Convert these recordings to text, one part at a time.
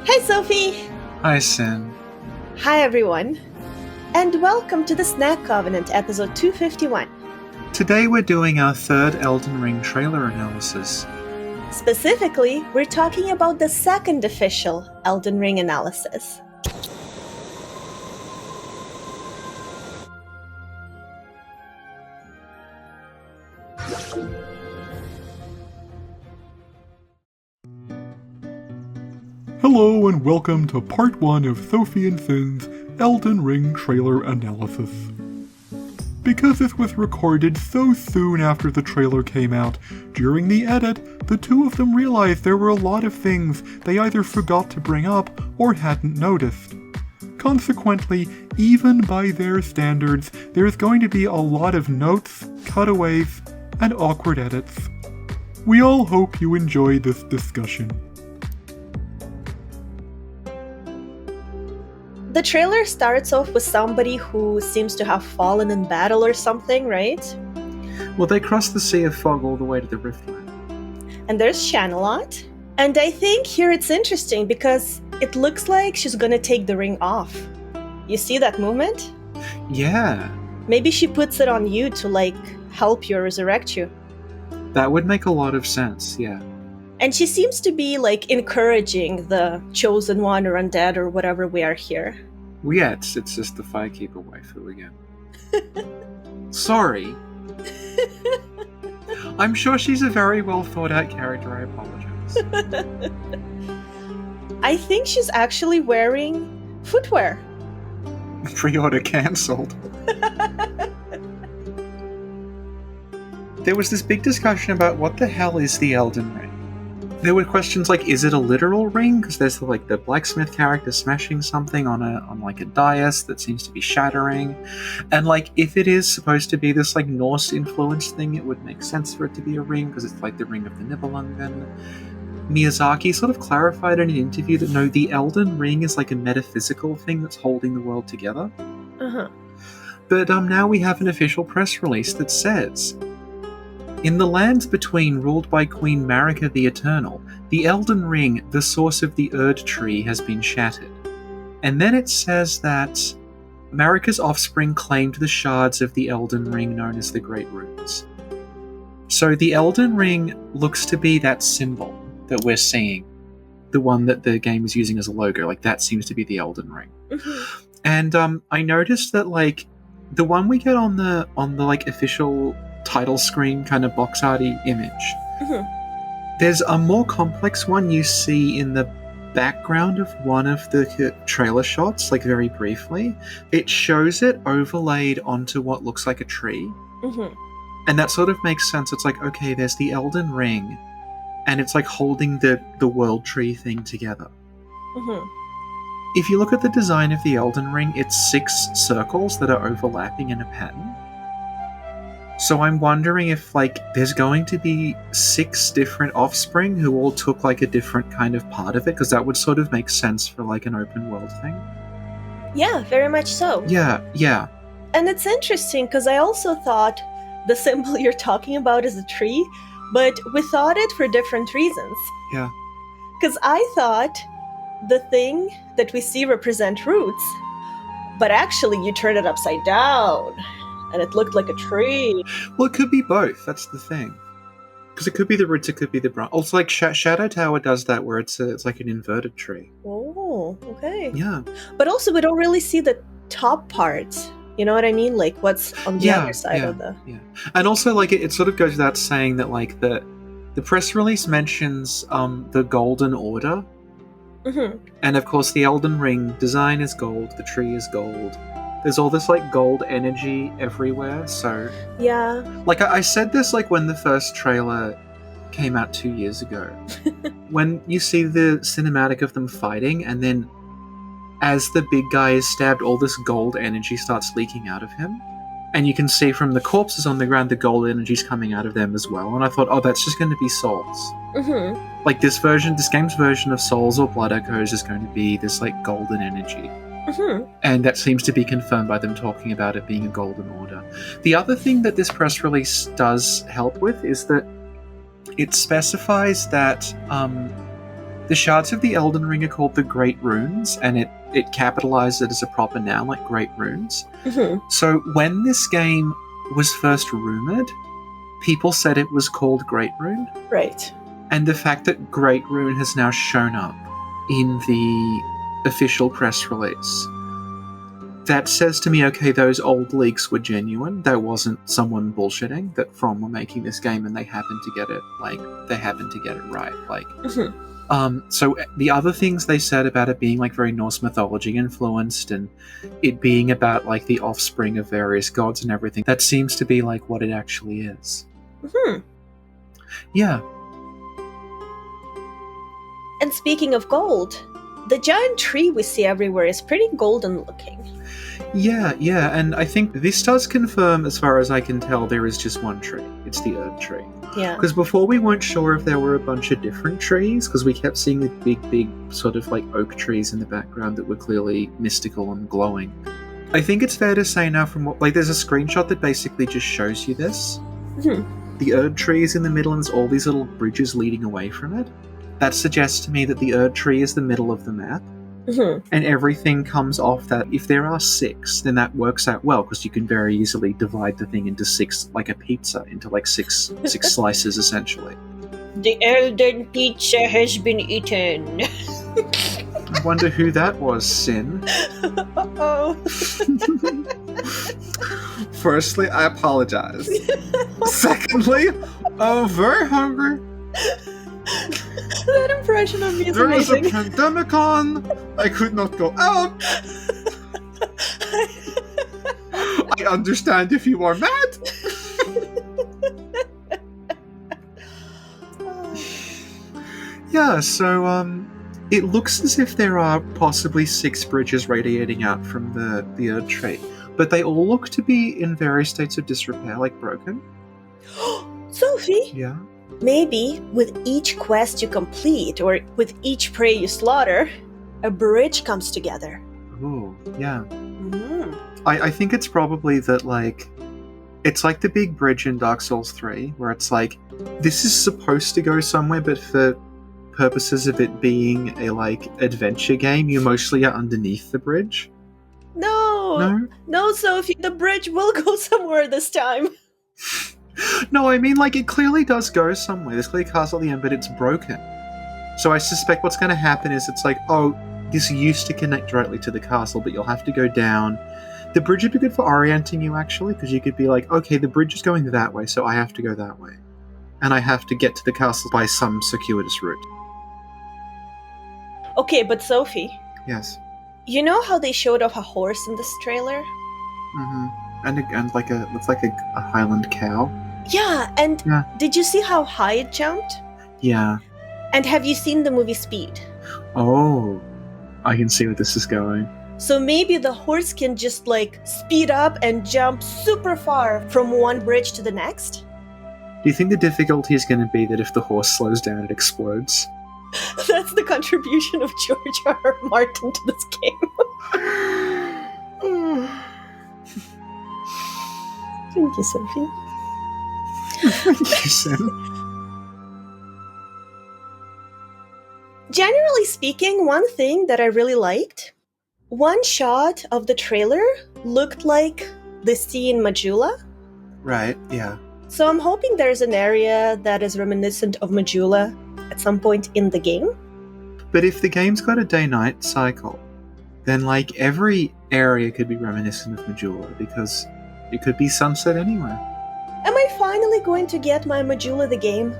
Hi, Sophie! Hi, Sin. Hi, everyone. And welcome to the Snack Covenant, episode 251. Today we're doing our third Elden Ring trailer analysis. Specifically, we're talking about the second official Elden Ring analysis. Hello and welcome to part 1 of Sophie and Sin's Elden Ring trailer analysis. Because this was recorded so soon after the trailer came out, during the edit, the two of them realized there were a lot of things they either forgot to bring up or hadn't noticed. Consequently, even by their standards, there's going to be a lot of notes, cutaways, and awkward edits. We all hope you enjoy this discussion. The trailer starts off with somebody who seems to have fallen in battle or something, right? Well, they cross the Sea of Fog all the way to the Riftland. And there's Chaël. And I think here it's interesting because it looks like she's gonna take the ring off. You see that movement? Yeah. Maybe she puts it on you to, help you or resurrect you. That would make a lot of sense, yeah. And she seems to be, encouraging the chosen one or undead or whatever we are here. Well, yeah, it's just the Firekeeper waifu again. Sorry. I'm sure she's a very well thought out character, I apologize. I think she's actually wearing footwear. Pre-order cancelled. There was this big discussion about what the hell is the Elden Ring. There were questions like, is it a literal ring? Because there's the blacksmith character smashing something on a dais that seems to be shattering. And if it is supposed to be this Norse influenced thing, it would make sense for it to be a ring, because it's the ring of the Nibelungen. Miyazaki sort of clarified in an interview that no, the Elden Ring is a metaphysical thing that's holding the world together. Uh-huh. But now we have an official press release that says, in the lands between, ruled by Queen Marika the Eternal, the Elden Ring, the source of the Erd Tree, has been shattered. And then it says that Marika's offspring claimed the shards of the Elden Ring known as the Great Runes. So the Elden Ring looks to be that symbol that we're seeing, the one that the game is using as a logo. That seems to be the Elden Ring. Mm-hmm. And I noticed that the one we get on the official title screen kind of box arty image. Mm-hmm. There's a more complex one you see in the background of one of the trailer shots, very briefly. It shows it overlaid onto what looks like a tree. Mm-hmm. And that sort of makes sense. It's okay, there's the Elden Ring, and it's holding the world tree thing together. Mm-hmm. If you look at the design of the Elden Ring, it's 6 circles that are overlapping in a pattern. So I'm wondering if, there's going to be 6 different offspring who all took, a different kind of part of it, because that would sort of make sense for, an open world thing. Yeah, very much so. Yeah. And it's interesting, because I also thought the symbol you're talking about is a tree, but we thought it for different reasons. Yeah. Because I thought the thing that we see represent roots, but actually you turn it upside down, and it looked like a tree. Well, it could be both. That's the thing. Because it could be the roots, it could be the branch. Also, Shadow Tower does that, where it's like an inverted tree. Oh, okay. Yeah. But also, we don't really see the top part. You know what I mean? What's on the other side of the... Yeah. And also, it sort of goes without saying that, the press release mentions the Golden Order. Mm-hmm. And, of course, the Elden Ring design is gold, the tree is gold. There's all this gold energy everywhere, so... Yeah. I said this when the first trailer came out 2 years ago. When you see the cinematic of them fighting, and then as the big guy is stabbed, all this gold energy starts leaking out of him. And you can see from the corpses on the ground, the gold energy's coming out of them as well. And I thought, that's just going to be souls. Mm-hmm. This game's version of Souls or Blood Echoes is going to be this golden energy. Mm-hmm. And that seems to be confirmed by them talking about it being a golden order. The other thing that this press release does help with is that it specifies that The shards of the Elden Ring are called the Great Runes, and it capitalized it as a proper noun, like Great Runes. Mm-hmm. So when this game was first rumored, people said it was called Great Rune. Right. And the fact that Great Rune has now shown up in the official press release, that says to me, okay, those old leaks were genuine. There wasn't someone bullshitting that From were making this game and they happened to get it right. So the other things they said about it being like very Norse mythology influenced and it being about like the offspring of various gods and everything, that seems to be like what it actually is. Mm-hmm. Yeah. And speaking of gold, the giant tree we see everywhere is pretty golden looking. Yeah, and I think this does confirm, as far as I can tell, there is just one tree. It's the Erd Tree. Yeah. Because before we weren't sure if there were a bunch of different trees, because we kept seeing the big sort of like oak trees in the background that were clearly mystical and glowing. I think it's fair to say now from what, like, there's a screenshot that basically just shows you this. Mm-hmm. The Erd Tree is in the middle and there's all these little bridges leading away from it. That suggests to me that the Erd Tree is the middle of the map. Mm-hmm. And everything comes off that. If there are 6, then that works out well, because you can very easily divide the thing into 6, like a pizza, into like six slices, essentially. The Elden pizza has been eaten. I wonder who that was, Sin. Uh-oh. Firstly, I apologize. Secondly, I'm very hungry. That impression of me is there amazing. was a pandemic on. I could not go out. I understand if you are mad. Yeah, so it looks as if there are possibly 6 bridges radiating out from the Erd Tree, but they all look to be in various states of disrepair, like broken. Sophie? Yeah. Maybe with each quest you complete, or with each prey you slaughter, a bridge comes together. Ooh, yeah. Mm-hmm. I think it's probably that, like, it's like the big bridge in Dark Souls 3, where it's like, this is supposed to go somewhere, but for purposes of it being a, like, adventure game, you mostly are underneath the bridge. No, Sophie, the bridge will go somewhere this time. No, I mean, like, it clearly does go somewhere. There's clearly a castle at the end, but it's broken. So I suspect what's going to happen is it's like, oh, this used to connect directly to the castle, but you'll have to go down. The bridge would be good for orienting you, actually, because you could be like, okay, the bridge is going that way, so I have to go that way. And I have to get to the castle by some circuitous route. Okay, but Sophie, Yes. you know how they showed off a horse in this trailer? Mm-hmm. And it's like a Highland cow. Yeah, and Yeah. did you see how high it jumped? Yeah. And have you seen the movie Speed? Oh, I can see where this is going. So maybe the horse can just like speed up and jump super far from one bridge to the next? Do you think the difficulty is going to be that if the horse slows down, it explodes? That's the contribution of George R.R. Martin to this game. Thank you, Sophie. Thank you, Sam. Generally speaking, one thing that I really liked, one shot of the trailer looked like the sea in Majula. Right, yeah. So I'm hoping there's an area that is reminiscent of Majula at some point in the game. But if the game's got a day-night cycle, then like every area could be reminiscent of Majula, because it could be sunset anywhere. Am I finally going to get my Majula the game?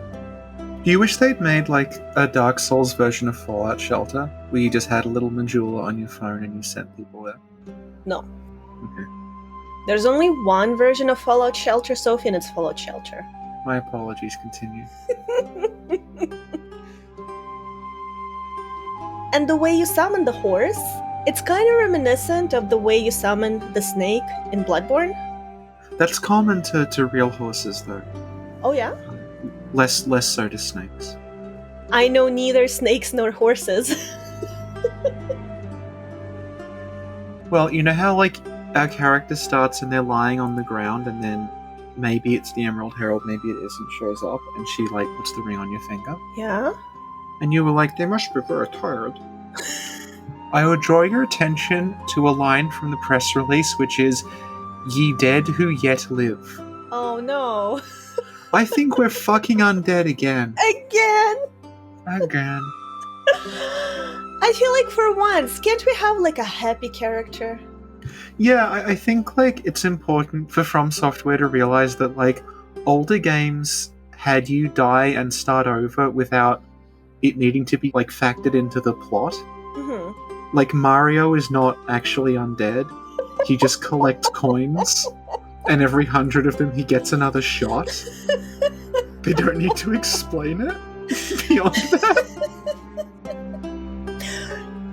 Do you wish they'd made like a Dark Souls version of Fallout Shelter, where you just had a little Majula on your phone and you sent people there? No. Okay. There's only one version of Fallout Shelter, Sophie, and it's Fallout Shelter. My apologies, continue. And the way you summon the horse, it's kind of reminiscent of the way you summon the snake in Bloodborne. That's common to real horses, though. Oh yeah? Less so to snakes. I know neither snakes nor horses. Well, you know how like our character starts and they're lying on the ground, and then maybe it's the Emerald Herald, maybe it isn't, shows up, and she like puts the ring on your finger. Yeah? and you were like, they must be very tired. I would draw your attention to a line from the press release, which is, "Ye dead who yet live." Oh no. I think we're fucking undead again. Again. I feel like for once, can't we have like a happy character? Yeah, I think like it's important for From Software to realize that like older games had you die and start over without it needing to be like factored into the plot. Mm-hmm. Like Mario is not actually undead. He just collects coins, and every 100 of them he gets another shot. They don't need to explain it beyond that.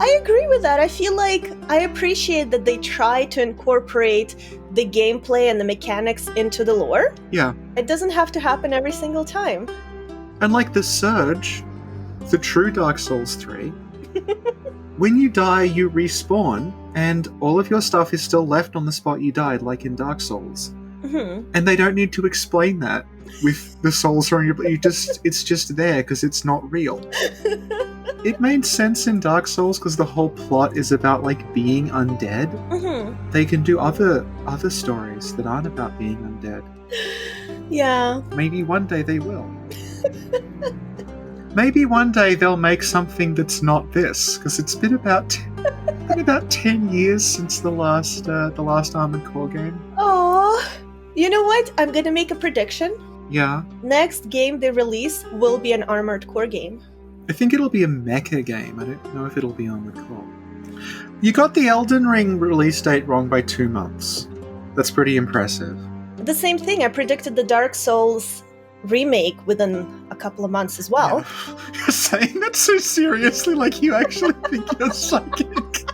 I agree with that. I feel like I appreciate that they try to incorporate the gameplay and the mechanics into the lore. Yeah. It doesn't have to happen every single time. And like the Surge, the true Dark Souls 3, when you die, you respawn, and all of your stuff is still left on the spot you died, like in Dark Souls. Mm-hmm. And they don't need to explain that with the souls are on your... it's just there because it's not real. It made sense in Dark Souls because the whole plot is about like being undead. Mm-hmm. They can do other stories that aren't about being undead. Yeah. Maybe one day they will. Maybe one day they'll make something that's not this, because it's been about 10 years since the last Armored Core game. Oh, you know what? I'm gonna make a prediction. Yeah. Next game they release will be an Armored Core game. I think it'll be a mecha game. I don't know if it'll be Armored Core. You got the Elden Ring release date wrong by 2 months. That's pretty impressive. The same thing, I predicted the Dark Souls remake within a couple of months as well. Yeah. You're saying that so seriously, like you actually think you're psychic.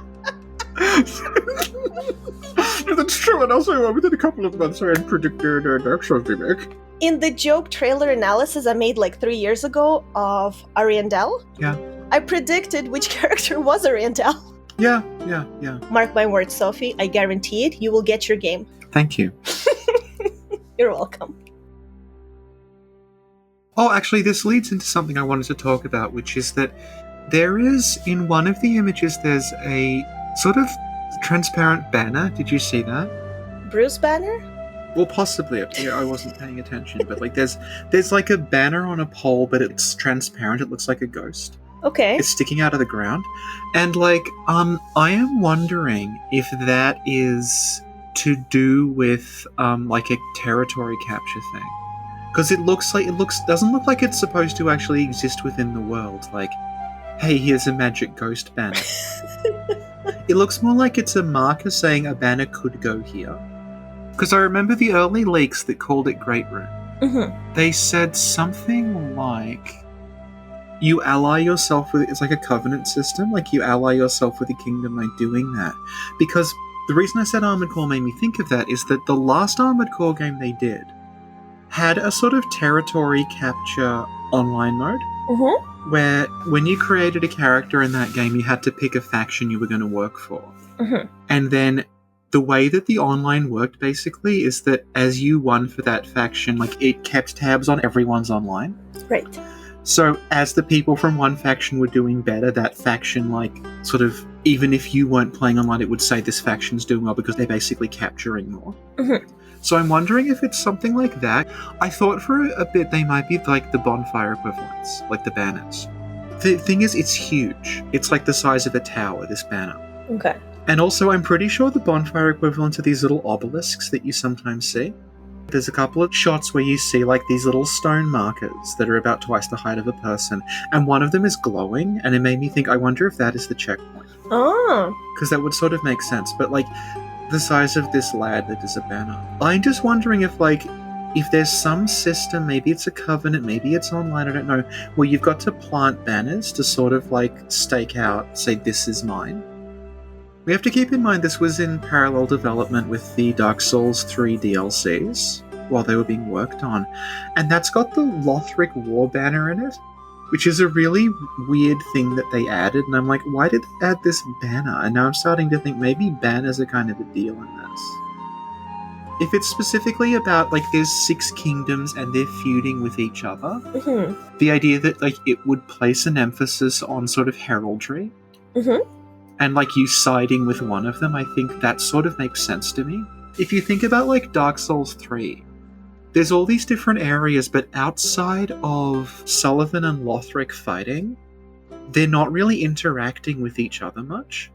No, that's true, and also within a couple of months I had predicted a Dark Souls remake. In the joke trailer analysis I made like 3 years ago of Ariandel, Yeah. I predicted which character was Ariandel. Yeah. Mark my words, Sophie, I guarantee it, you will get your game. Thank you. You're welcome. Oh, actually, this leads into something I wanted to talk about, which is that there is, in one of the images, there's a sort of transparent banner. Did you see that? Bruce Banner? Well, possibly. Yeah, I wasn't paying attention, but like there's like a banner on a pole, but it's transparent. It looks like a ghost. Okay. It's sticking out of the ground. And like, I am wondering if that is to do with like a territory capture thing. Because it doesn't look like it's supposed to actually exist within the world. Like, hey, here's a magic ghost banner. It looks more like it's a marker saying a banner could go here. Because I remember the early leaks that called it Great Room. Mm-hmm. They said something like, you ally yourself with... It's like a covenant system. Like, you ally yourself with the kingdom by doing that. Because the reason I said Armored Core made me think of that is that the last Armored Core game they did had a sort of territory capture online mode, Mm-hmm. where when you created a character in that game, you had to pick a faction you were going to work for. Mm-hmm. And then the way that the online worked, basically, is that as you won for that faction, like, it kept tabs on everyone's online. Right. So as the people from one faction were doing better, that faction, like, sort of, even if you weren't playing online, it would say this faction's doing well because they're basically capturing more. Mm-hmm. So I'm wondering if it's something like that. I thought for a bit they might be like the bonfire equivalents, like the banners. The thing is, it's huge. It's like the size of a tower, this banner. Okay. And also, I'm pretty sure the bonfire equivalents are these little obelisks that you sometimes see. There's a couple of shots where you see like these little stone markers that are about twice the height of a person, and one of them is glowing, and it made me think, I wonder if that is the checkpoint. Oh. Because that would sort of make sense, but like, the size of this lad that is a banner. I'm just wondering if, like, if there's some system, maybe it's a covenant, maybe it's online, I don't know, where you've got to plant banners to sort of, like, stake out, say, this is mine. We have to keep in mind this was in parallel development with the Dark Souls 3 DLCs while they were being worked on. And that's got the Lothric War banner in it, which is a really weird thing that they added, and I'm like, why did they add this banner? And now I'm starting to think maybe banners are kind of a deal in this. If it's specifically about, like, there's 6 kingdoms and they're feuding with each other, the idea that, like, it would place an emphasis on sort of heraldry, and, like, you siding with one of them, I think that sort of makes sense to me. If you think about, like, Dark Souls 3, there's all these different areas, but outside of Sullivan and Lothric fighting, they're not really interacting with each other much.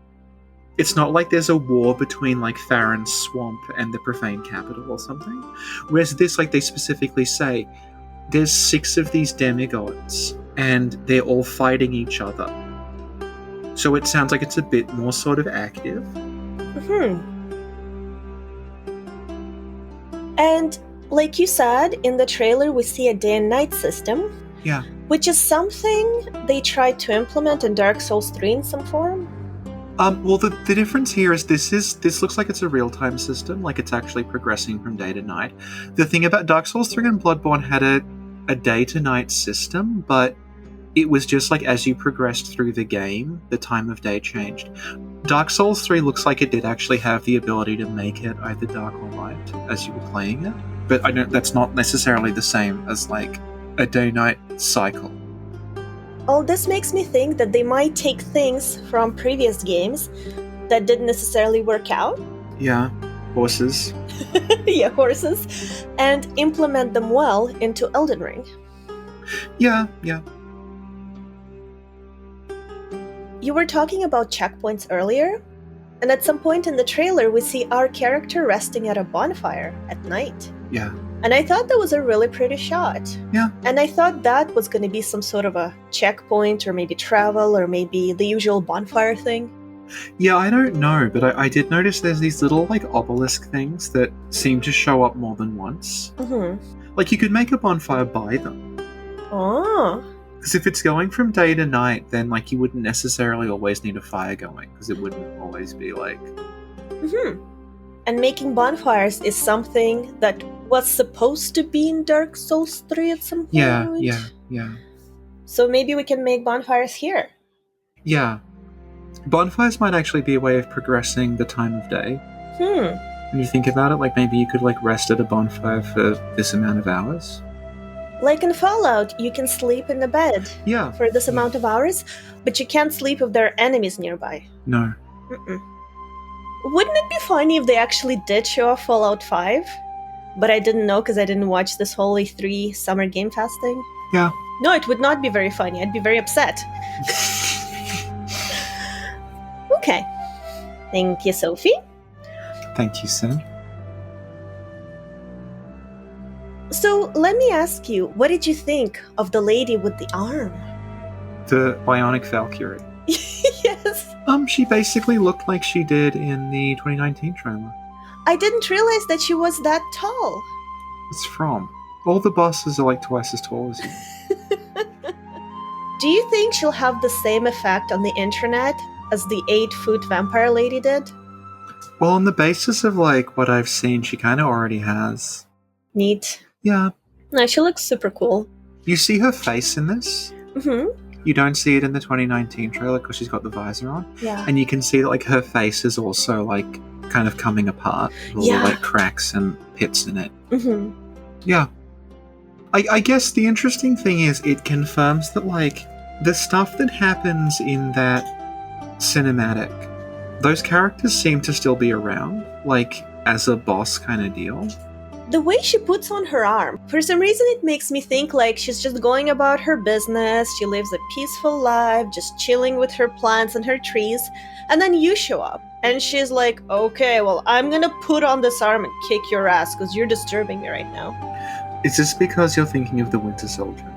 It's not like there's a war between, like, Farron's Swamp and the Profane Capital or something. Whereas this, like, they specifically say, there's 6 of these demigods, and they're all fighting each other. So it sounds like it's a bit more sort of active. And, like you said, in the trailer we see a day and night system. Yeah. Which is something they tried to implement in Dark Souls 3 in some form. Well, the difference here is this looks like it's a real-time system, like it's actually progressing from day to night. The thing about Dark Souls 3 and Bloodborne had a day-to-night system, but it was just like as you progressed through the game, the time of day changed. Dark Souls 3 looks like it did actually have the ability to make it either dark or light as you were playing it, but that's not necessarily the same as, like, a day-night cycle. Well, this makes me think that they might take things from previous games that didn't necessarily work out. Yeah, horses. Yeah, horses. And implement them well into Elden Ring. Yeah. You were talking about checkpoints earlier, and at some point in the trailer we see our character resting at a bonfire at night. Yeah. And I thought that was a really pretty shot. Yeah. And I thought that was going to be some sort of a checkpoint, or maybe travel, or maybe the usual bonfire thing. Yeah, I don't know, but I did notice there's these little, like, obelisk things that seem to show up more than once. Like, you could make a bonfire by them. Oh. Because if it's going from day to night, then, like, you wouldn't necessarily always need a fire going, because it wouldn't always be, like... And making bonfires is something that was supposed to be in Dark Souls 3 at some point. Yeah. So maybe we can make bonfires here. Yeah. Bonfires might actually be a way of progressing the time of day. When you think about it, like, maybe you could, like, rest at a bonfire for this amount of hours. Like in Fallout, you can sleep in the bed for this amount of hours, but you can't sleep if there are enemies nearby. No. Wouldn't it be funny if they actually did show off Fallout 5? But I didn't know because I didn't watch this whole E3 Summer Game Fest thing. Yeah. No, it would not be very funny. I'd be very upset. Okay. Thank you, Sophie. Thank you, Sin. So, let me ask you, what did you think of the lady with the arm? The Bionic Valkyrie. Yes. She basically looked like she did in the 2019 trailer. I didn't realize that she was that tall. It's from. All the bosses are like twice as tall as you. Do you think she'll have the same effect on the internet as the 8-foot vampire lady did? Well, on the basis of, like, what I've seen, she kind of already has. Neat. Yeah. No, she looks super cool. You see her face in this? You don't see it in the 2019 trailer because she's got the visor on. Yeah. And you can see that, like, her face is also, like, kind of coming apart. All the, like, cracks and pits in it. Yeah. I guess the interesting thing is it confirms that, like, the stuff that happens in that cinematic, those characters seem to still be around, like, as a boss kind of deal. The way she puts on her arm, for some reason it makes me think like she's just going about her business, she lives a peaceful life, just chilling with her plants and her trees, and then you show up, and she's like, okay, well, I'm gonna put on this arm and kick your ass because you're disturbing me right now. Is this because you're thinking of the Winter Soldier?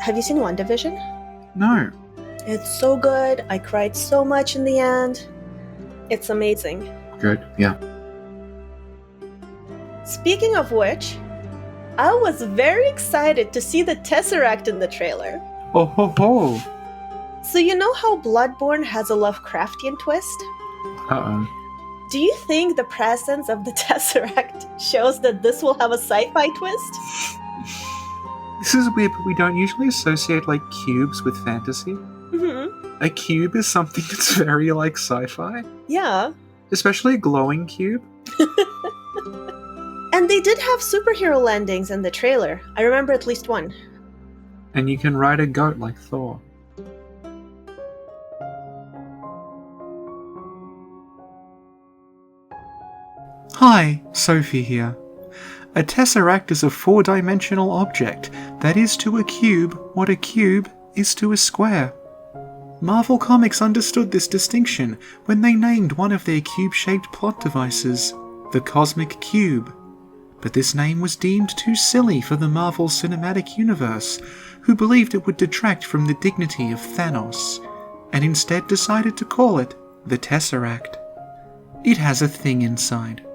Have you seen WandaVision? No. It's so good. I cried so much in the end. It's amazing. Good, yeah. Speaking of which, I was very excited to see the Tesseract in the trailer. Oh ho ho! So you know how Bloodborne has a Lovecraftian twist? Uh-oh. Do you think the presence of the Tesseract shows that this will have a sci-fi twist? This is weird, but we don't usually associate, like, cubes with fantasy. A cube is something that's very, like, sci-fi. Yeah. Especially a glowing cube. And they did have superhero landings in the trailer. I remember at least one. And you can ride a goat like Thor. Hi, Sophie here. A tesseract is a four-dimensional object that is to a cube what a cube is to a square. Marvel Comics understood this distinction when they named one of their cube-shaped plot devices the Cosmic Cube. But this name was deemed too silly for the Marvel Cinematic Universe, who believed it would detract from the dignity of Thanos, and instead decided to call it the Tesseract. It has a thing inside.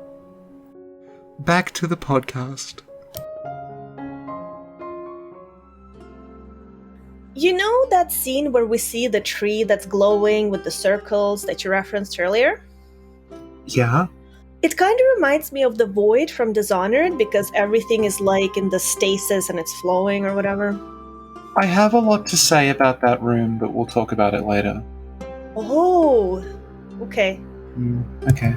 Back to the podcast. You know that scene where we see the tree that's glowing with the circles that you referenced earlier? Yeah? It kind of reminds me of the Void from Dishonored because everything is like in the stasis and it's flowing or whatever. I have a lot to say about that room, but we'll talk about it later. Oh, okay. Okay.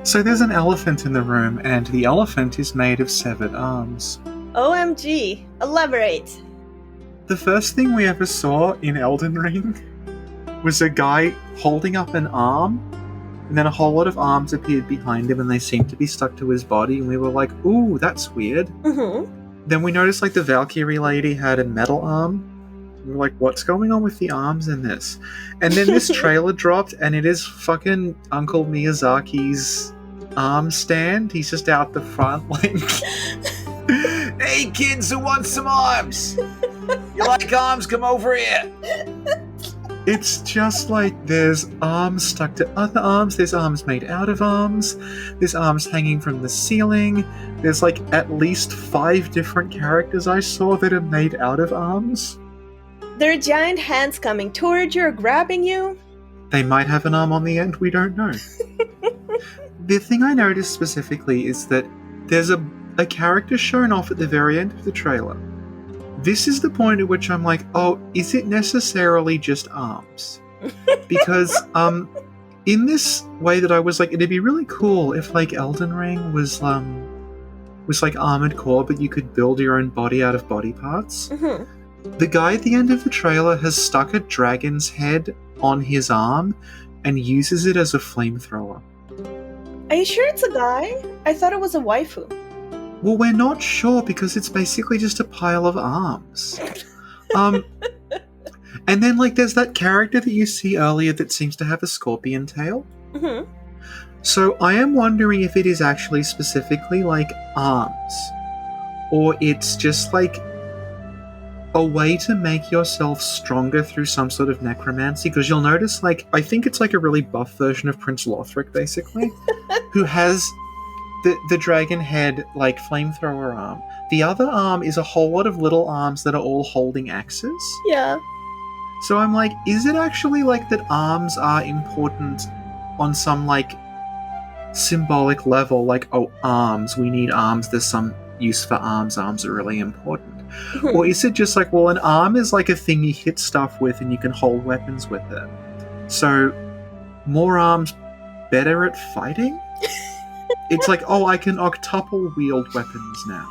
So there's an elephant in the room, and the elephant is made of severed arms. OMG, elaborate. The first thing we ever saw in Elden Ring was a guy holding up an arm, and then a whole lot of arms appeared behind him, and they seemed to be stuck to his body, and we were like, ooh, that's weird. Mm-hmm. Then we noticed like the Valkyrie lady had a metal arm. We were like, what's going on with the arms in this? And then this trailer dropped, and it is fucking Uncle Miyazaki's arm stand. He's just out the front like, hey kids, who wants some arms? You like arms? Come over here. It's just like there's arms stuck to other arms, there's arms made out of arms, there's arms hanging from the ceiling, there's like at least 5 different characters I saw that are made out of arms. There are giant hands coming toward you or grabbing you. They might have an arm on the end, we don't know. The thing I noticed specifically is that there's a character shown off at the very end of the trailer. This is the point at which I'm like, oh, is it necessarily just arms? Because in this way that I was like, it'd be really cool if like Elden Ring was like Armored Core, but you could build your own body out of body parts. Mm-hmm. The guy at the end of the trailer has stuck a dragon's head on his arm and uses it as a flamethrower. Are you sure it's a guy? I thought it was a waifu. Well, we're not sure because it's basically just a pile of arms. And then like there's that character that you see earlier that seems to have a scorpion tail. Mm-hmm. So I am wondering if it is actually specifically like arms, or it's just like a way to make yourself stronger through some sort of necromancy, because you'll notice like I think it's like a really buff version of Prince Lothric basically, who has the dragon head like flamethrower arm. The other arm is a whole lot of little arms that are all holding axes. Yeah. So I'm like, is it actually like that arms are important on some like symbolic level, like, oh, arms, we need arms, there's some use for arms are really important? Or is it just like, well, an arm is like a thing you hit stuff with and you can hold weapons with it. So more arms, better at fighting? It's like, oh, I can octuple wield weapons now.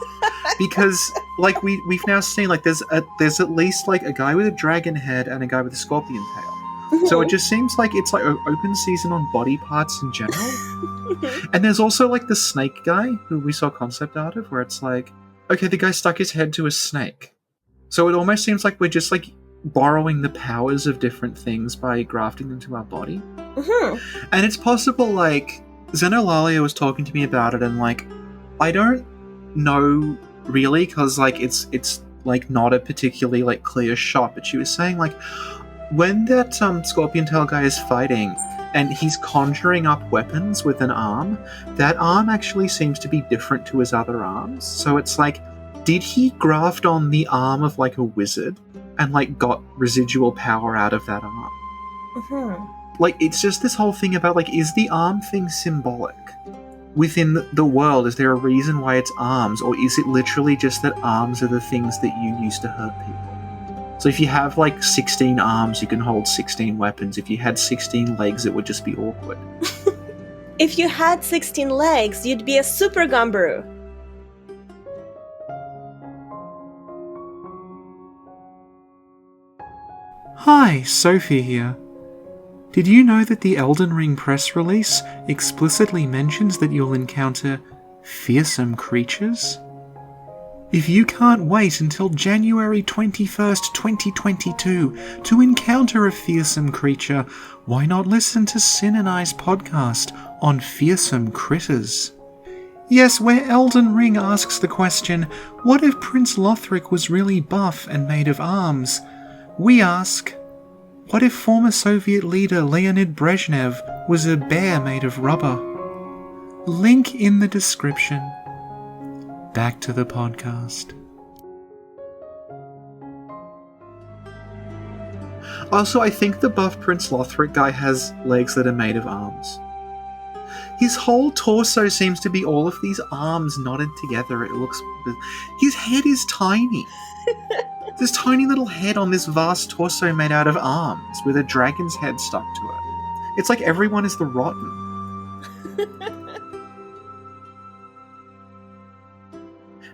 Because like we've now seen like there's at least like a guy with a dragon head and a guy with a scorpion tail. So it just seems like it's like an open season on body parts in general. And there's also like the snake guy who we saw concept art of, where it's like, okay, the guy stuck his head to a snake. So it almost seems like we're just like borrowing the powers of different things by grafting them to our body. Mm-hmm. And it's possible like Xenolalia was talking to me about it, and like I don't know really, because like it's like not a particularly like clear shot, but she was saying like when that scorpion tail guy is fighting and he's conjuring up weapons with an arm, that arm actually seems to be different to his other arms. So it's like, did he graft on the arm of like a wizard and like got residual power out of that arm? Mm-hmm. Like, it's just this whole thing about like, is the arm thing symbolic within the world? Is there a reason why it's arms, or is it literally just that arms are the things that you use to hurt people? So if you have like 16 arms, you can hold 16 weapons. If you had 16 legs, it would just be awkward. If you had 16 legs, you'd be a super gumbaroo. Hi, Sophie here. Did you know that the Elden Ring press release explicitly mentions that you'll encounter fearsome creatures? If you can't wait until January 21st, 2022 to encounter a fearsome creature, why not listen to Sin and I's podcast on fearsome critters? Yes, where Elden Ring asks the question, what if Prince Lothric was really buff and made of arms? We ask, what if former Soviet leader Leonid Brezhnev was a bear made of rubber? Link in the description. Back to the podcast. Also, I think the buff Prince Lothric guy has legs that are made of arms. His whole torso seems to be all of these arms knotted together. It looks... His head is tiny. This tiny little head on this vast torso made out of arms with a dragon's head stuck to it. It's like everyone is the Rotten.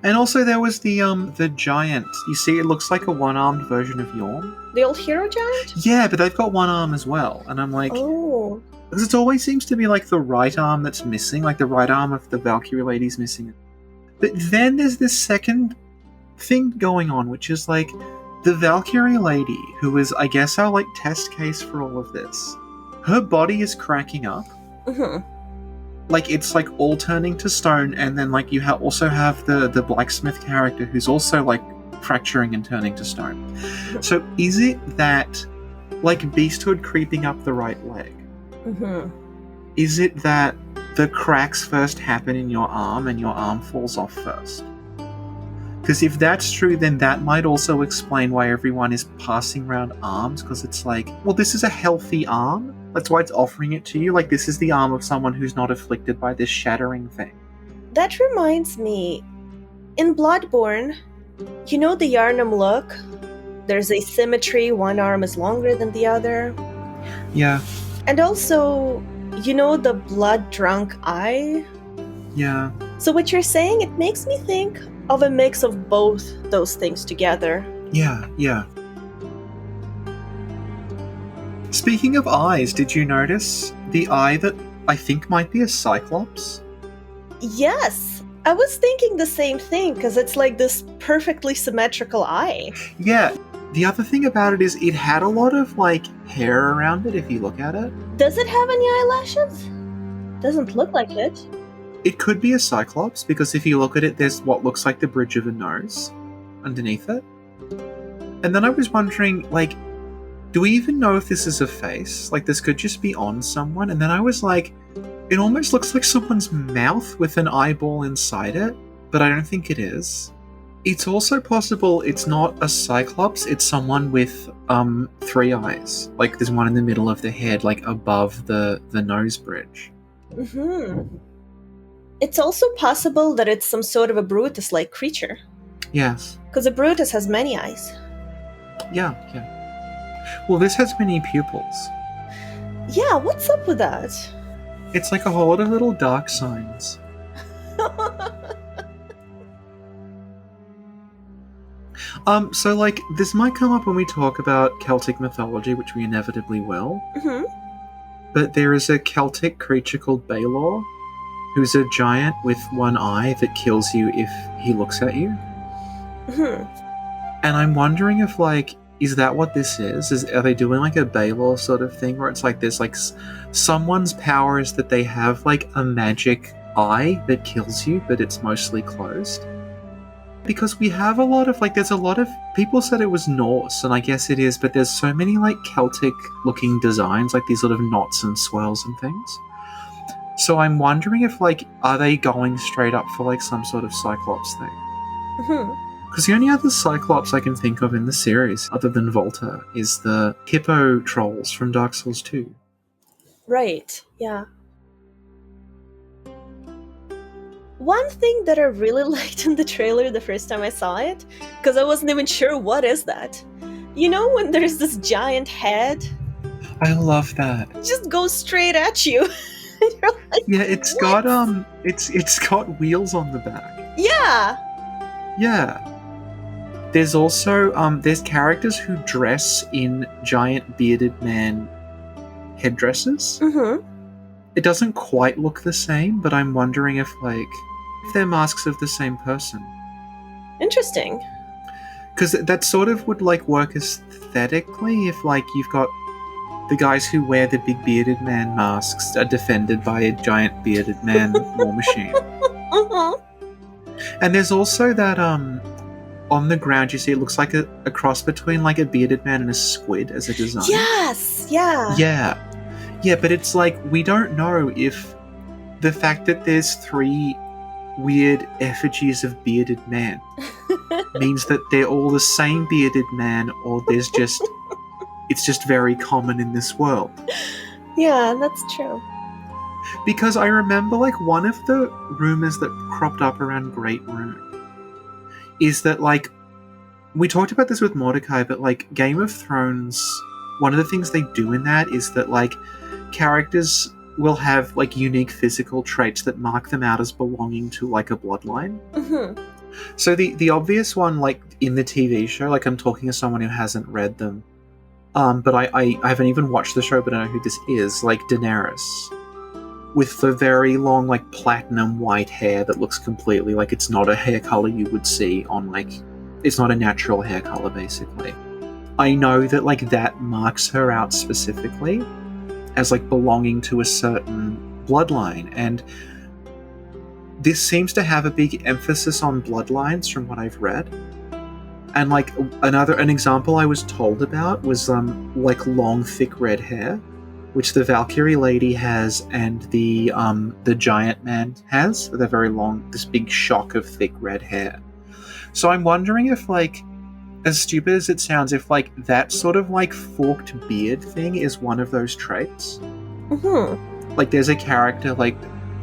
And also there was the giant. You see, it looks like a one-armed version of Yorm. The old hero giant? Yeah, but they've got one arm as well. And I'm like... Oh. Because it always seems to be like the right arm that's missing, like the right arm of the Valkyrie lady's missing. But then there's this second thing going on, which is like the Valkyrie lady, who is, I guess, our like test case for all of this. Her body is cracking up. Mm-hmm. Like it's like all turning to stone, and then like you also have the blacksmith character who's also like fracturing and turning to stone. So is it that like beasthood creeping up the right leg? Mm-hmm. Is it that the cracks first happen in your arm and your arm falls off first? Because if that's true, then that might also explain why everyone is passing around arms, because it's like, well, this is a healthy arm. That's why it's offering it to you. Like, this is the arm of someone who's not afflicted by this shattering thing. That reminds me, in Bloodborne, you know the Yharnam look? There's a symmetry, one arm is longer than the other. Yeah. And also, you know the blood-drunk eye? Yeah. So what you're saying, it makes me think of a mix of both those things together. Yeah, yeah. Speaking of eyes, did you notice the eye that I think might be a cyclops? Yes! I was thinking the same thing, because it's like this perfectly symmetrical eye. Yeah. The other thing about it is it had a lot of, like, hair around it if you look at it. Does it have any eyelashes? Doesn't look like it. It could be a cyclops, because if you look at it, there's what looks like the bridge of a nose underneath it. And then I was wondering, like, do we even know if this is a face? Like, this could just be on someone. And then I was like, it almost looks like someone's mouth with an eyeball inside it, but I don't think it is. It's also possible it's not a cyclops, it's someone with 3 eyes. Like, there's one in the middle of the head, like, above the nose bridge. Mm-hmm. It's also possible that it's some sort of a Brutus-like creature. Yes. Because a Brutus has many eyes. Yeah, yeah. Well, this has many pupils. Yeah, what's up with that? It's like a whole lot of little dark signs. So, like, this might come up when we talk about Celtic mythology, which we inevitably will. Mm-hmm. But there is a Celtic creature called Baelor, who's a giant with one eye that kills you if he looks at you. Mm-hmm. And I'm wondering if, like, is that what this is? Are they doing, like, a Baelor sort of thing, where it's like there's, like, someone's power is that they have, like, a magic eye that kills you, but it's mostly closed? Because we have a lot of, like, there's a lot of, people said it was Norse, and I guess it is, but there's so many, like, Celtic-looking designs, like these sort of knots and swirls and things. So I'm wondering if, like, are they going straight up for, like, some sort of Cyclops thing? Mm-hmm. Because the only other Cyclops I can think of in the series, other than Volta, is the hippo trolls from Dark Souls 2. Right, yeah. One thing that I really liked in the trailer the first time I saw it, because I wasn't even sure what is that. You know when there's this giant head? I love that. It just goes straight at you. You're like, Yeah, it's what? got it's got wheels on the back. Yeah. Yeah. There's also there's characters who dress in giant bearded man headdresses. Mm-hmm. It doesn't quite look the same, but I'm wondering if they're masks of the same person. Interesting. Because that sort of would work aesthetically if you've got the guys who wear the big bearded man masks are defended by a giant bearded man war machine. Mm-hmm. And there's also that on the ground you see it looks like a cross between a bearded man and a squid as a design. Yes. Yeah. Yeah, but it's we don't know if the fact that there's 3 weird effigies of bearded man means that they're all the same bearded man, or there's just it's just very common in this world. Yeah, that's true. Because I remember one of the rumors that cropped up around Great Rune is that we talked about this with Mordecai, but Game of Thrones, one of the things they do in that is that characters will have unique physical traits that mark them out as belonging to a bloodline. Mm-hmm. So the obvious one in the TV show, I'm talking to someone who hasn't read them, but I haven't even watched the show, but I know who this is, Daenerys, with the very long platinum white hair that looks completely it's not a hair color you would see on it's not a natural hair color basically. I know that that marks her out specifically as belonging to a certain bloodline, and this seems to have a big emphasis on bloodlines from what I've read. And an example I was told about was long thick red hair, which the Valkyrie lady has and the giant man has. They're very long, this big shock of thick red hair. So I'm wondering if as stupid as it sounds, if that sort of forked beard thing is one of those traits. Mm-hmm. There's a character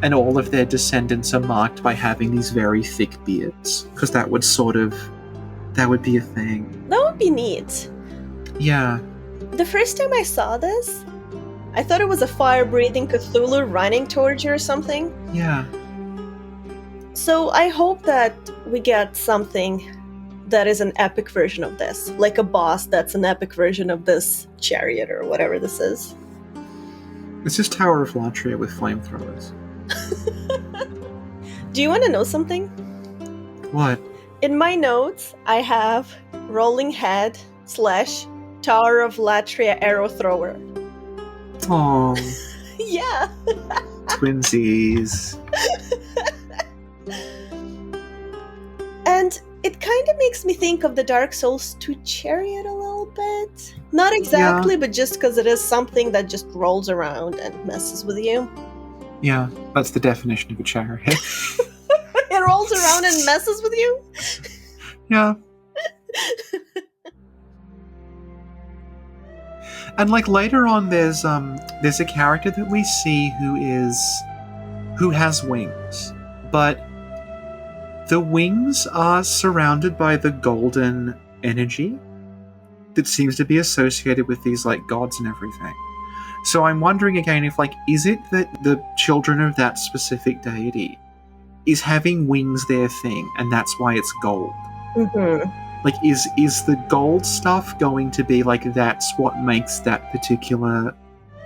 and all of their descendants are marked by having these very thick beards, because that would be a thing. That would be neat. Yeah. The first time I saw this, I thought it was a fire-breathing Cthulhu running towards you or something. Yeah. So I hope that we get something that is an epic version of this, a boss that's an epic version of this chariot or whatever this is. It's just Tower of Latria with flamethrowers. Do you want to know something? What? In my notes, I have rolling head / Tower of Latria arrow thrower. Aww. Yeah. Twinsies. And it kind of makes me think of the Dark Souls 2 chariot a little bit. Not exactly, but just because it is something that just rolls around and messes with you. Yeah, that's the definition of a chariot. It rolls around and messes with you? Yeah. And later on there's a character that we see who has wings, but the wings are surrounded by the golden energy that seems to be associated with these gods and everything. So I'm wondering again if is it that the children of that specific deity is having wings their thing, and that's why it's gold? Mm-hmm. Is the gold stuff going to be that's what makes that particular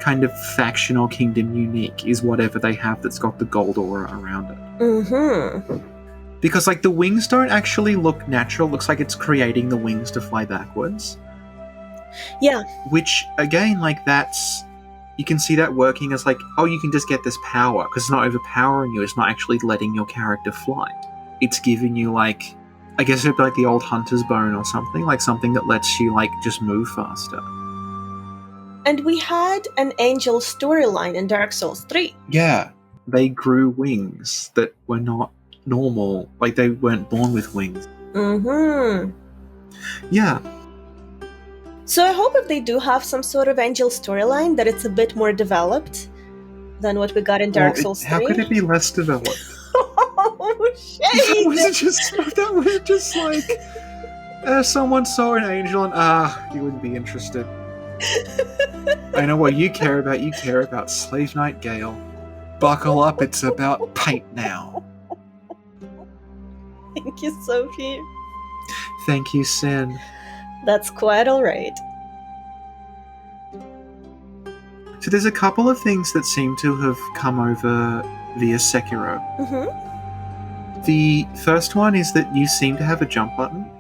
kind of faction or kingdom unique, is whatever they have that's got the gold aura around it? Mm-hmm. Because the wings don't actually look natural. It looks like it's creating the wings to fly backwards. Yeah. Which again, that's, you can see that working as oh, you can just get this power because it's not overpowering you. It's not actually letting your character fly. It's giving you I guess it'd be the old hunter's bone or something, something that lets you just move faster. And we had an angel storyline in Dark Souls 3. Yeah, they grew wings that were not normal. They weren't born with wings. Mm-hmm. Yeah. So I hope if they do have some sort of angel storyline, that it's a bit more developed than what we got in Dark Souls 3. How could it be less developed? Oh, shit! That was just someone saw an angel and you wouldn't be interested. I know what you care about. You care about Slave Knight Gale. Buckle up, it's about paint now. Thank you, Sophie. Thank you, Sin. That's quite alright. So there's a couple of things that seem to have come over via Sekiro. Mm-hmm. The first one is that you seem to have a jump button.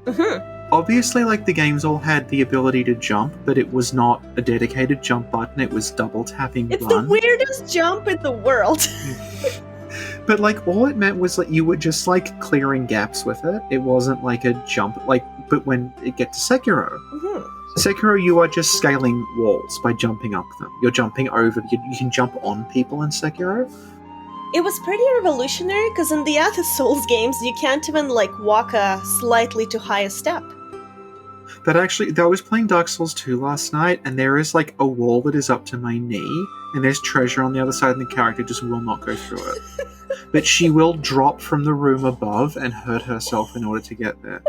Mm-hmm. Obviously, like, the games all had the ability to jump, but it was not a dedicated jump button, it was double tapping It's run. the weirdest jump in the world. But, like, all it meant was, like, you were just, like, clearing gaps with it. It wasn't, like, a jump, like, but when it gets to Sekiro, Sekiro, you are just scaling walls by jumping up them. You're jumping over, you can jump on people in Sekiro. It was pretty revolutionary, because in the other Souls games, you can't even, like, walk a slightly too high a step. But actually, I was playing Dark Souls 2 last night, and there is, like, a wall that is up to my knee, and there's treasure on the other side, and the character just will not go through it. But she will drop from the room above and hurt herself in order to get there.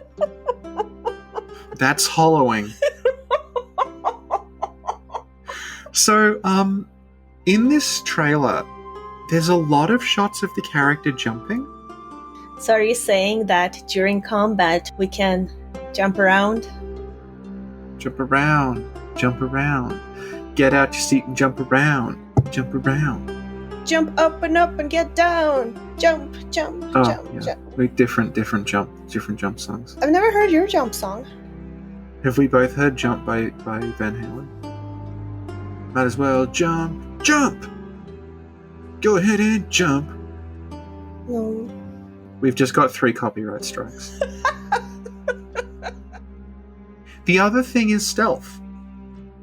That's hollowing. So, in this trailer, there's a lot of shots of the character jumping. So are you saying that during combat, we can jump around? Jump around, jump around. Get out your seat and jump around, jump around. Jump up and get down. Jump, jump, Oh, jump, yeah. jump. Like different jump songs. I've never heard your jump song. Have we both heard Jump by Van Halen? Might as well jump, jump! Go ahead and jump. No. We've just got 3 copyright strikes. The other thing is stealth.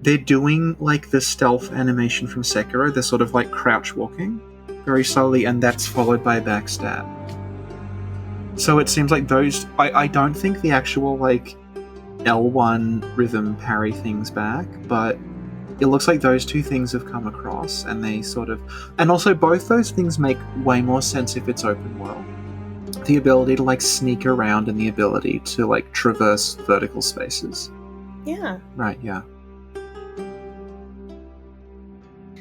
They're doing, like, the stealth animation from Sekiro. They're sort of, like, crouch walking very slowly, and that's followed by a backstab. So it seems like those... I don't think the actual, like, L1 rhythm parry thing's back, but it looks like those two things have come across, and they sort of... And also, both those things make way more sense if it's open world. The ability to, like, sneak around and the ability to, like, traverse vertical spaces. Yeah. Right, yeah.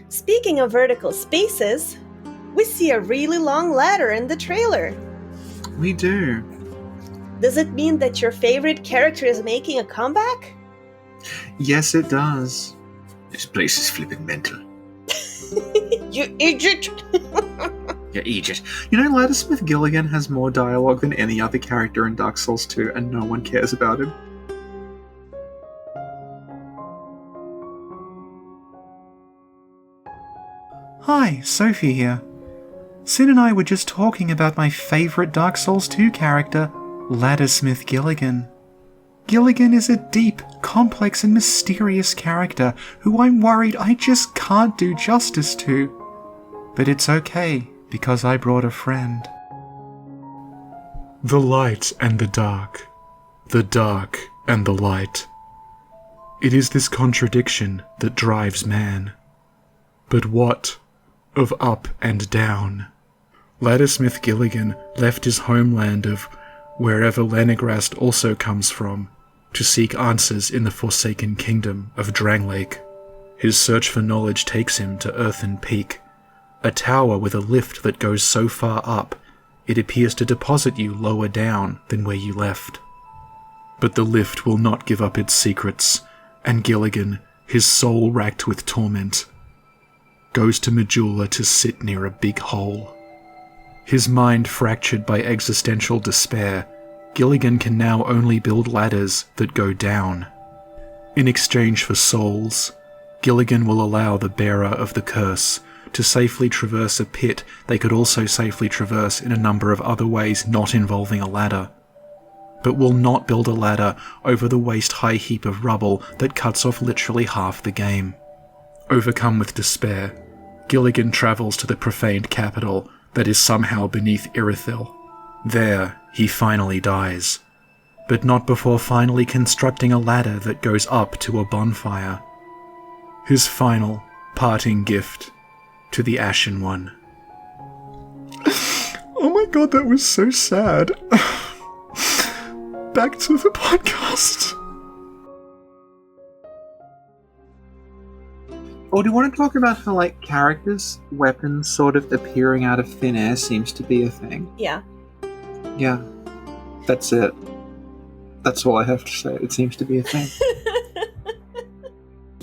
Speaking of vertical spaces, we see a really long ladder in the trailer. We do. Does it mean that your favorite character is making a comeback? Yes, it does. This place is flipping mental. You idiot! Yeah, idiot. You know, Laddersmith Gilligan has more dialogue than any other character in Dark Souls 2, and no one cares about him. Hi, Sophie here. Sin and I were just talking about my favourite Dark Souls 2 character, Laddersmith Gilligan. Gilligan is a deep, complex and mysterious character who I'm worried I just can't do justice to. But it's okay, because I brought a friend. The light and the dark and the light. It is this contradiction that drives man. But what of up and down? Laddersmith Gilligan left his homeland of wherever Lenigrast also comes from to seek answers in the forsaken kingdom of Dranglake. His search for knowledge takes him to Earthen Peak, a tower with a lift that goes so far up it appears to deposit you lower down than where you left. But the lift will not give up its secrets, and Gilligan, his soul racked with torment, goes to Majula to sit near a big hole. His mind fractured by existential despair, Gilligan can now only build ladders that go down. In exchange for souls, Gilligan will allow the bearer of the curse to safely traverse a pit they could also safely traverse in a number of other ways not involving a ladder, but will not build a ladder over the waist-high heap of rubble that cuts off literally half the game. Overcome with despair, Gilligan travels to the profaned capital that is somehow beneath Irithyll. There, he finally dies, but not before finally constructing a ladder that goes up to a bonfire. His final, parting gift to the Ashen One. Oh my god, that was so sad. Back to the podcast. Or do you want to talk about how, like, characters' weapons sort of appearing out of thin air seems to be a thing? Yeah. Yeah. That's it. That's all I have to say. It seems to be a thing.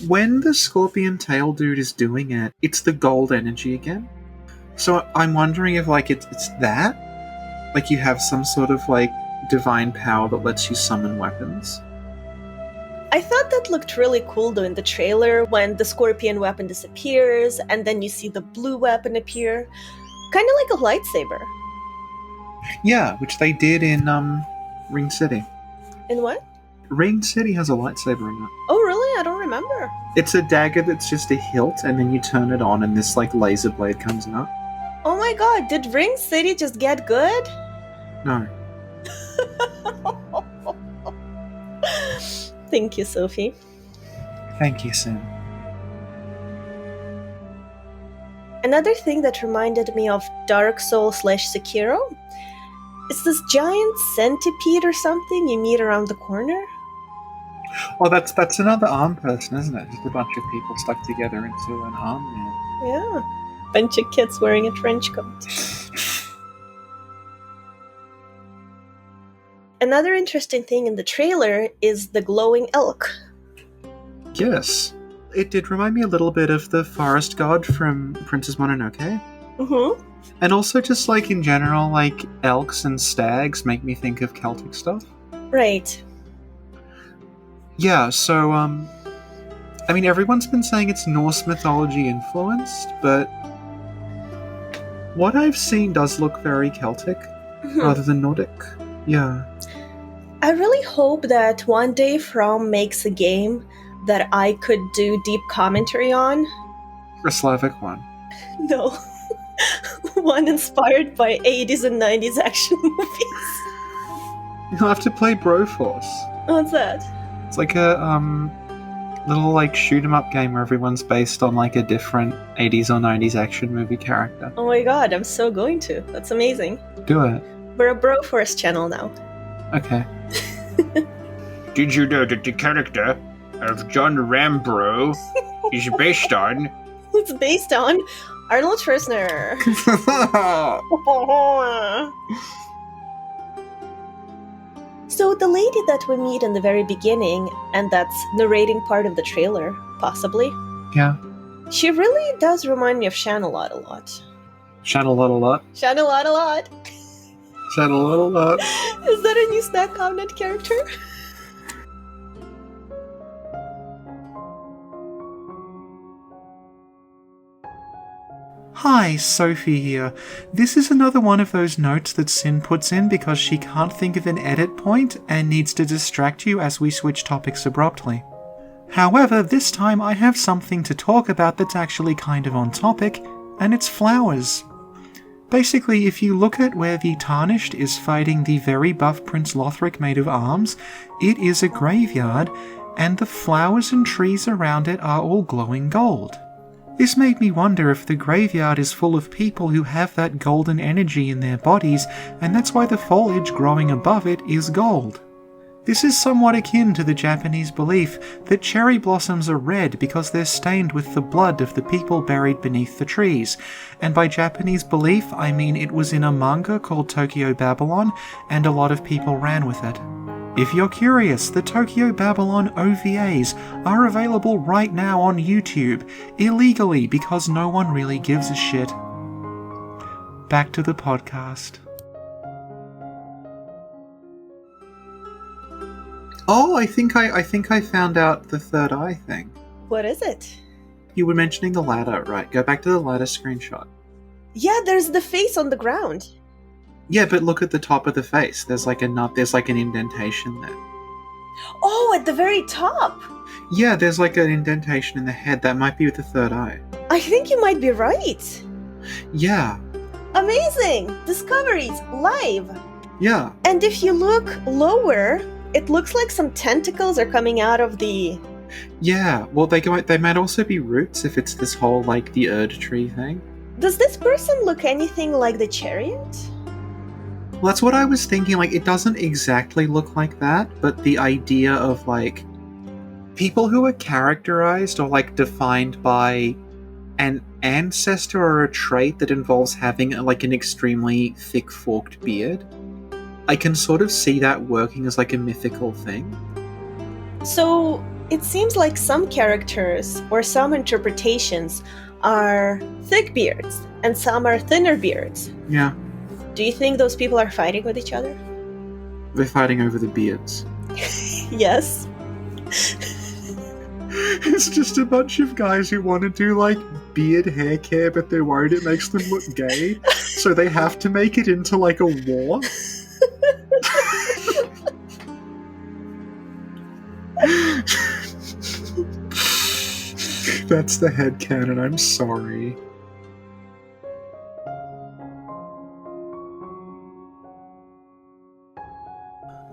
When the scorpion tail dude is doing it, it's the gold energy again. So I'm wondering if, like, it's that? Like, you have some sort of, like, divine power that lets you summon weapons? I thought that looked really cool though in the trailer when the scorpion weapon disappears and then you see the blue weapon appear. Kind of like a lightsaber. Yeah, which they did in Ring City. In what? Ring City has a lightsaber in it. Oh really? I don't remember. It's a dagger that's just a hilt, and then you turn it on and this, like, laser blade comes out. Oh my god, did Ring City just get good? No. Thank you, Sophie. Thank you, Sin. Another thing that reminded me of Dark Souls / Sekiro is this giant centipede or something you meet around the corner. Oh, that's another arm person, isn't it? Just a bunch of people stuck together into an arm man. Yeah. Bunch of kids wearing a trench coat. Another interesting thing in the trailer is the glowing elk. Yes. It did remind me a little bit of the forest god from Princess Mononoke. Mm-hmm. And also just, like, in general, like, elks and stags make me think of Celtic stuff. Right. Yeah, so, I mean, everyone's been saying it's Norse mythology influenced, but what I've seen does look very Celtic, rather than Nordic. Yeah. I really hope that one day From makes a game that I could do deep commentary on. A Slavic one. No. One inspired by 80s and 90s action movies. You'll have to play Broforce. What's that? It's like a, little, like, shoot-'em-up game where everyone's based on, like, a different 80s or 90s action movie character. Oh my god, I'm so going to. That's amazing. Do it. We're a Broforce channel now. Okay. Did you know that the character of John Rambro is based on... It's based on Arnold Schwarzenegger. So the lady that we meet in the very beginning, and that's narrating part of the trailer, possibly, Yeah. she really does remind me of Shanalot a lot. Shanalot a lot. Shanalot a lot. Shanalot a lot. Is that a new Snack.net character? Hi, Sophie here. This is another one of those notes that Sin puts in because she can't think of an edit point and needs to distract you as we switch topics abruptly. However, this time I have something to talk about that's actually kind of on topic, and it's flowers. Basically, if you look at where the Tarnished is fighting the very buff Prince Lothric made of arms, it is a graveyard, and the flowers and trees around it are all glowing gold. This made me wonder if the graveyard is full of people who have that golden energy in their bodies, and that's why the foliage growing above it is gold. This is somewhat akin to the Japanese belief that cherry blossoms are red because they're stained with the blood of the people buried beneath the trees, and by Japanese belief I mean it was in a manga called Tokyo Babylon, and a lot of people ran with it. If you're curious, the Tokyo Babylon OVAs are available right now on YouTube, illegally because no one really gives a shit. Back to the podcast. Oh, I think I found out the third eye thing. What is it? You were mentioning the ladder, right? Go back to the ladder screenshot. Yeah, there's the face on the ground. Yeah, but look at the top of the face. There's like an indentation there. Oh, at the very top! Yeah, there's like an indentation in the head. That might be with the third eye. I think you might be right. Yeah. Amazing! Discoveries, live! Yeah. And if you look lower, it looks like some tentacles are coming out of the... Yeah, well they might also be roots if it's this whole, like, the Erd Tree thing. Does this person look anything like the chariot? Well, that's what I was thinking, like, it doesn't exactly look like that, but the idea of, like, people who are characterized or like defined by an ancestor or a trait that involves having like an extremely thick forked beard, I can sort of see that working as like a mythical thing. So it seems like some characters or some interpretations are thick beards and some are thinner beards. Yeah. Do you think those people are fighting with each other? They're fighting over the beards. Yes. It's just a bunch of guys who want to do like beard hair care, but they're worried it makes them look gay, so they have to make it into like a war. That's the headcanon, I'm sorry.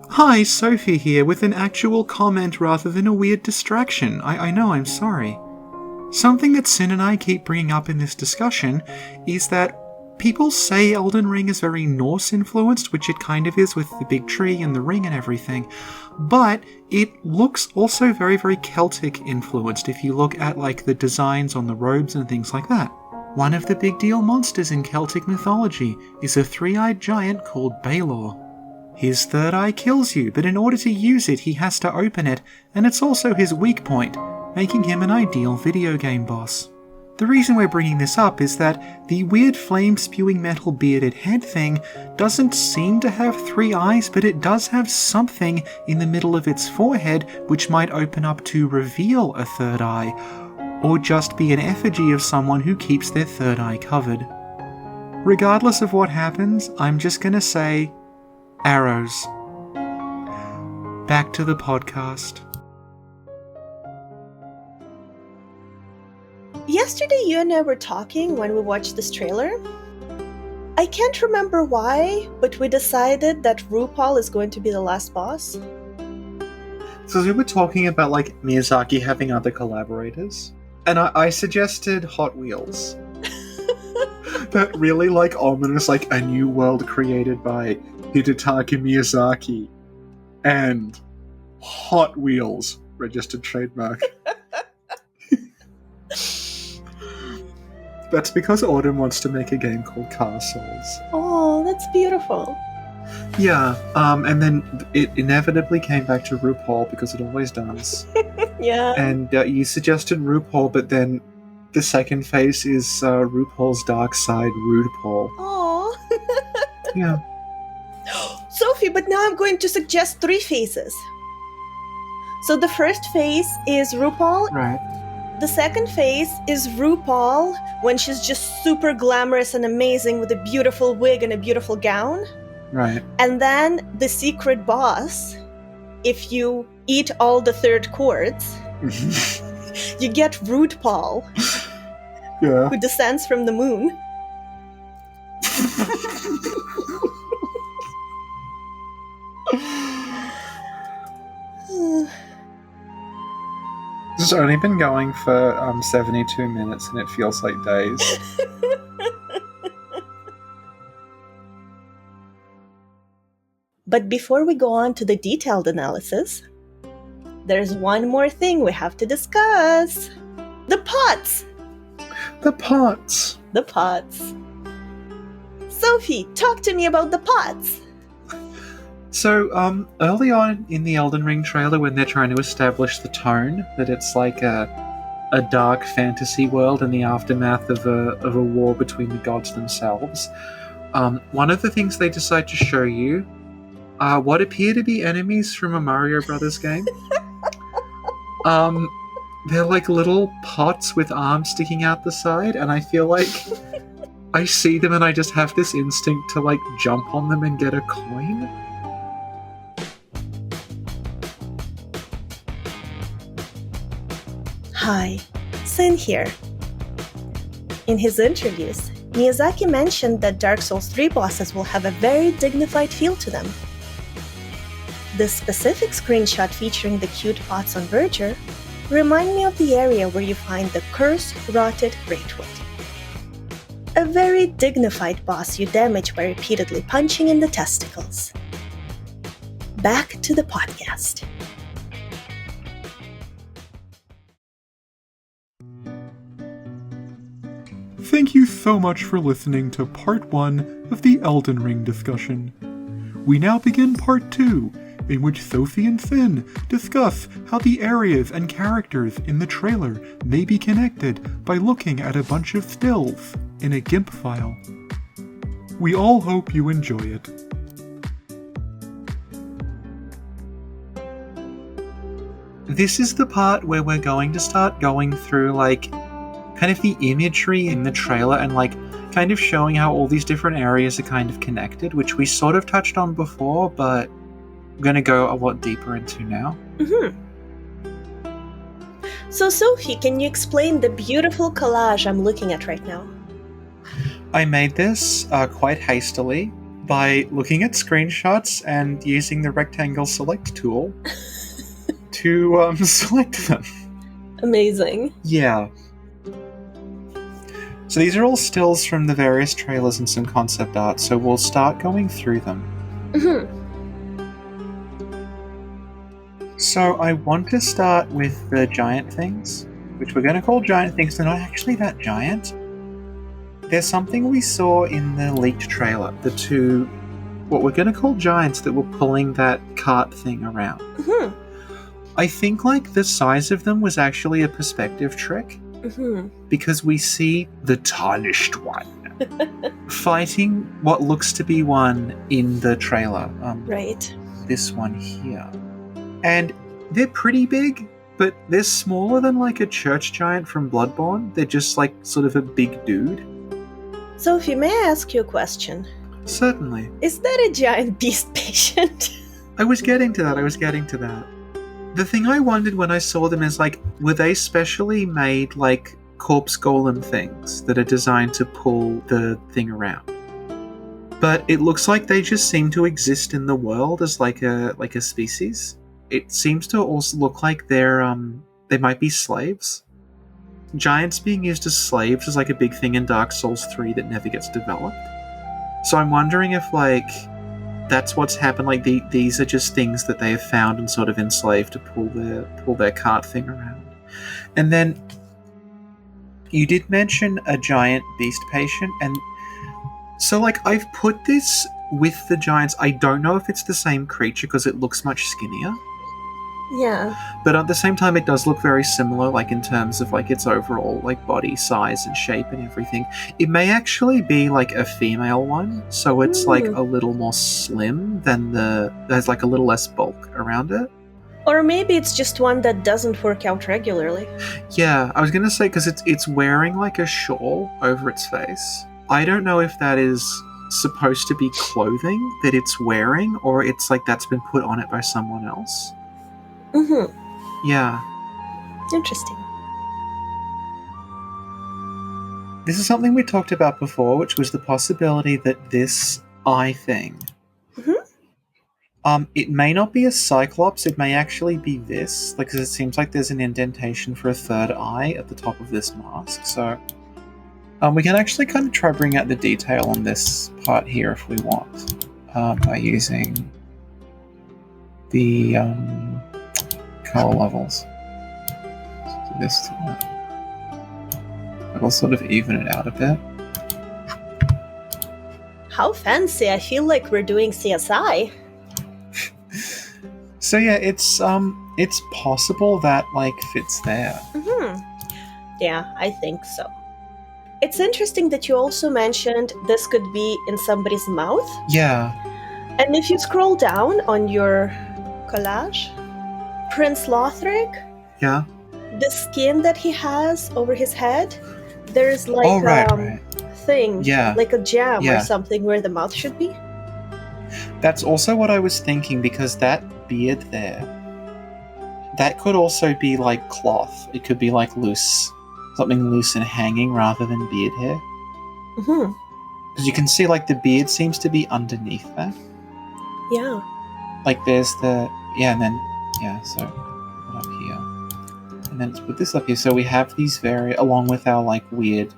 Hi, Sophie here with an actual comment rather than a weird distraction. I know, I'm sorry. Something that Sin and I keep bringing up in this discussion is that people say Elden Ring is very Norse influenced, which it kind of is with the big tree and the ring and everything, but it looks also very, very Celtic influenced if you look at like the designs on the robes and things like that. One of the big deal monsters in Celtic mythology is a three-eyed giant called Balor. His third eye kills you, but in order to use it he has to open it, and it's also his weak point, making him an ideal video game boss. The reason we're bringing this up is that the weird flame-spewing metal bearded head thing doesn't seem to have three eyes, but it does have something in the middle of its forehead which might open up to reveal a third eye, or just be an effigy of someone who keeps their third eye covered. Regardless of what happens, I'm just gonna say, arrows. Back to the podcast. Yesterday you and I were talking when we watched this trailer. I can't remember why, but we decided that RuPaul is going to be the last boss. So we were talking about like Miyazaki having other collaborators, and I suggested Hot Wheels. That really like ominous, like a new world created by Hidetaka Miyazaki and Hot Wheels registered trademark. That's because Autumn wants to make a game called Castles. Oh, that's beautiful. Yeah, and then it inevitably came back to RuPaul because it always does. Yeah. And you suggested RuPaul, but then the second phase is RuPaul's Dark Side, RudePaul. Oh. Yeah. Sophie, but now I'm going to suggest 3 phases. So the first phase is RuPaul. Right. The second phase is RuPaul when she's just super glamorous and amazing with a beautiful wig and a beautiful gown. Right. And then the secret boss, if you eat all the third chords, you get RudePaul, Yeah. who descends from the moon. This has only been going for 72 minutes and it feels like days. But before we go on to the detailed analysis, there's one more thing we have to discuss. The pots! The pots! The pots. Sophie, talk to me about the pots! So, early on in the Elden Ring trailer, when they're trying to establish the tone, that it's like a dark fantasy world in the aftermath of a war between the gods themselves, one of the things they decide to show you are what appear to be enemies from a Mario Brothers game. They're like little pots with arms sticking out the side, and I feel like I see them and I just have this instinct to like jump on them and get a coin. Hi, Sin here. In his interviews, Miyazaki mentioned that Dark Souls 3 bosses will have a very dignified feel to them. The specific screenshot featuring the cute pots on Verger remind me of the area where you find the cursed, rotted Greatwood. A very dignified boss you damage by repeatedly punching in the testicles. Back to the podcast. thank you so much for listening to Part 1 of the Elden Ring discussion. We now begin Part 2, in which Sophie and Sin discuss how the areas and characters in the trailer may be connected by looking at a bunch of stills in a GIMP file. We all hope you enjoy it. This is the part where we're going to start going through, like, kind of the imagery in the trailer and, like, kind of showing how all these different areas are kind of connected, which we sort of touched on before, but I'm going to go a lot deeper into now. So, Sophie, can you explain the beautiful collage I'm looking at right now? I made this quite hastily by looking at screenshots and using the rectangle select tool to select them. Amazing. Yeah. So these are all stills from the various trailers and some concept art, so we'll start going through them. So I want to start with the giant things, which we're going to call giant things. They're not actually that giant. There's something we saw in the leaked trailer, the two, what we're going to call giants that were pulling that cart thing around. I think, like, the size of them was actually a perspective trick. Because we see the tarnished one fighting what looks to be one in the trailer. Right. This one here. And they're pretty big, but they're smaller than, like, a church giant from Bloodborne. They're just, like, sort of a big dude. Sophie, may I ask you a question? Certainly. Is that a giant beast patient? I was getting to that. The thing I wondered when I saw them is, like, were they specially made, like, corpse golem things that are designed to pull the thing around? But it looks like they just seem to exist in the world as, like a species. It seems to also look like they might be slaves. Giants being used as slaves is, like, a big thing in Dark Souls 3 that never gets developed. So I'm wondering if, like, that's what's happened. Like, these are just things that they have found and sort of enslaved to pull their cart thing around. And then you did mention a giant beast patient, and so, like, I've put this with the giants. I don't know if it's the same creature because it looks much skinnier. Yeah. But at the same time, it does look very similar, like, in terms of, like, its overall, like, body size and shape and everything. It may actually be, like, a female one, so it's, like, a little more slim than there's, like, a little less bulk around it. Or maybe it's just one that doesn't work out regularly. Yeah, I was gonna say, because it's wearing, like, a shawl over its face. I don't know if that is supposed to be clothing that it's wearing, or it's, like, that's been put on it by someone else. Yeah. Interesting. This is something we talked about before, which was the possibility that this eye thing, it may not be a cyclops, it may actually be this, like, 'cause it seems like there's an indentation for a third eye at the top of this mask, so we can actually kind of try bring out the detail on this part here if we want, by using the color levels. So this will sort of even it out a bit. How fancy. I feel like we're doing CSI. So yeah, it's possible that, like, fits there. Yeah, I think so. It's interesting that you also mentioned this could be in somebody's mouth. Yeah. And if you scroll down on your collage, Prince Lothric, Yeah. the skin that he has over his head, there's like right. thing, Yeah. like a jam Yeah. or something where the mouth should be. That's also what I was thinking, because that beard there, that could also be, like, cloth. It could be, like, loose, something loose and hanging rather than beard hair. Because you can see, like, the beard seems to be underneath that. Yeah. Like, there's the, and then, so up here. And then let's put this up here. So we have these along with our, like, weird,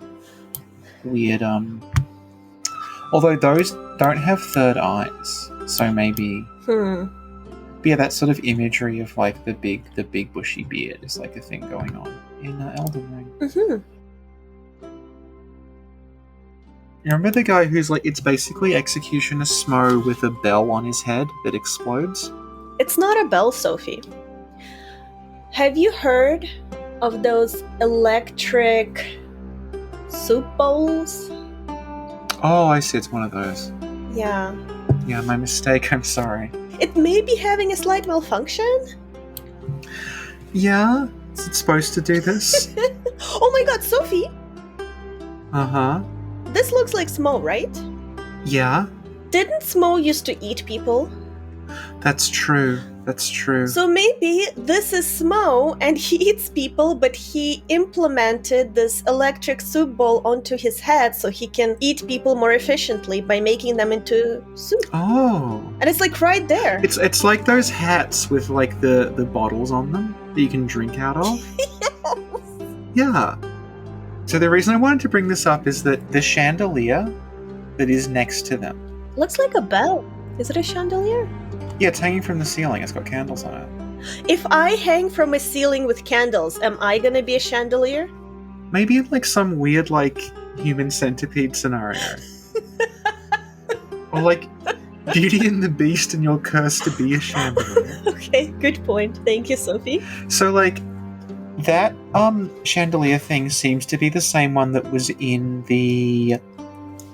although those don't have third eyes, so maybe, but yeah, that sort of imagery of, like, the big bushy beard is, like, a thing going on in Elden Ring. Remember the guy who's like, it's basically Executioner Smo with a bell on his head that explodes? It's not a bell, Sophie. Have you heard of those electric soup bowls? Oh, I see, it's one of those. Yeah. Yeah, my mistake, I'm sorry. It may be having a slight malfunction. Yeah? Is it supposed to do this? Oh my god, Sophie! Uh-huh. This looks like Smo, right? Yeah? Didn't Smo used to eat people? That's true. That's true. So maybe this is Smo and he eats people, but he implemented this electric soup bowl onto his head so he can eat people more efficiently by making them into soup. Oh. And it's like right there. It's like those hats with like the bottles on them that you can drink out of. Yes. Yeah. So the reason I wanted to bring this up is that the chandelier that is next to them. Looks like a bell. Is it a chandelier? Yeah, it's hanging from the ceiling. It's got candles on it. If I hang from a ceiling with candles, am I gonna be a chandelier? Maybe in like some weird like human centipede scenario. Or like Beauty and the Beast and you're cursed to be a chandelier. Okay, good point. Thank you, Sophie. So like that chandelier thing seems to be the same one that was in the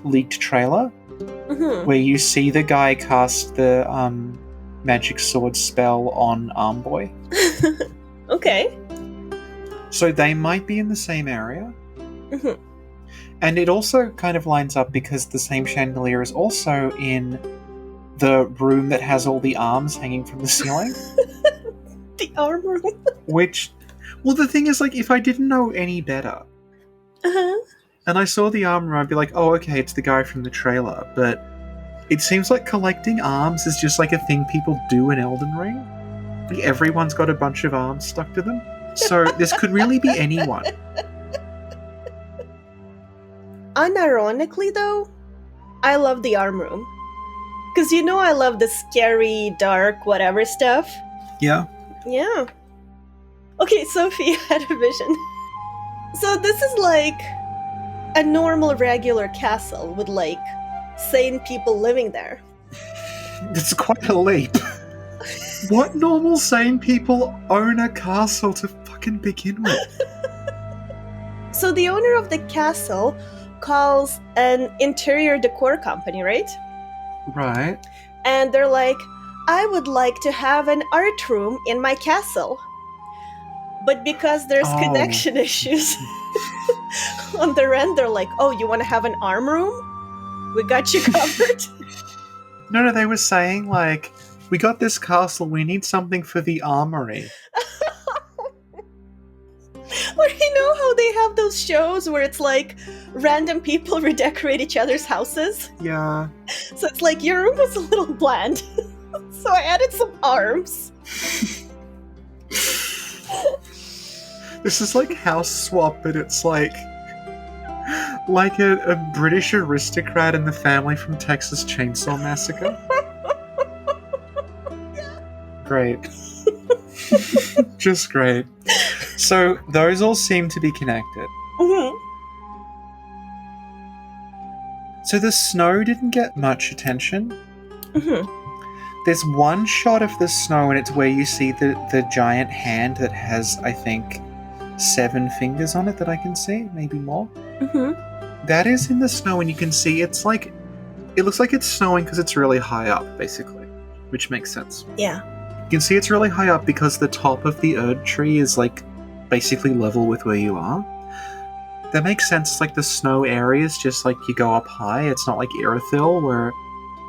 leaked trailer, where you see the guy cast the magic sword spell on Arm Boy. Okay. So they might be in the same area. And it also kind of lines up because the same chandelier is also in the room that has all the arms hanging from the ceiling. The arm room. Which, well, the thing is, like, if I didn't know any better, and I saw the arm room, I'd be like, oh, okay, it's the guy from the trailer. But it seems like collecting arms is just like a thing people do in Elden Ring. Like, everyone's got a bunch of arms stuck to them. So this could really be anyone. Unironically, though, I love the arm room. Because you know I love the scary, dark, whatever stuff. Yeah. Yeah. Okay, Sophie had a vision. So this is like a normal, regular castle with, like, sane people living there. It's quite a leap. What normal, sane people own a castle to fucking begin with? So the owner of the castle calls an interior decor company, right? Right. And they're like, I would like to have an art room in my castle. But because there's connection issues on their end, they're like, oh, you want to have an arm room? We got you covered. No, they were saying, like, we got this castle, we need something for the armory. Or you know how they have those shows where it's like random people redecorate each other's houses? Yeah. So it's like, your room was a little bland. So I added some arms. This is like House Swap, but it's like a British aristocrat in the family from Texas Chainsaw Massacre. Great. Just great. So those all seem to be connected. So the snow didn't get much attention. There's one shot of the snow and it's where you see the giant hand that has, I think, 7 fingers on it that I can see, maybe more. That is in the snow and you can see it's like, it looks like it's snowing because it's really high up, basically, which makes sense. Yeah. You can see it's really high up because the top of the Erd Tree is like basically level with where you are. That makes sense. It's like the snow area is just like you go up high. It's not like Irithyll where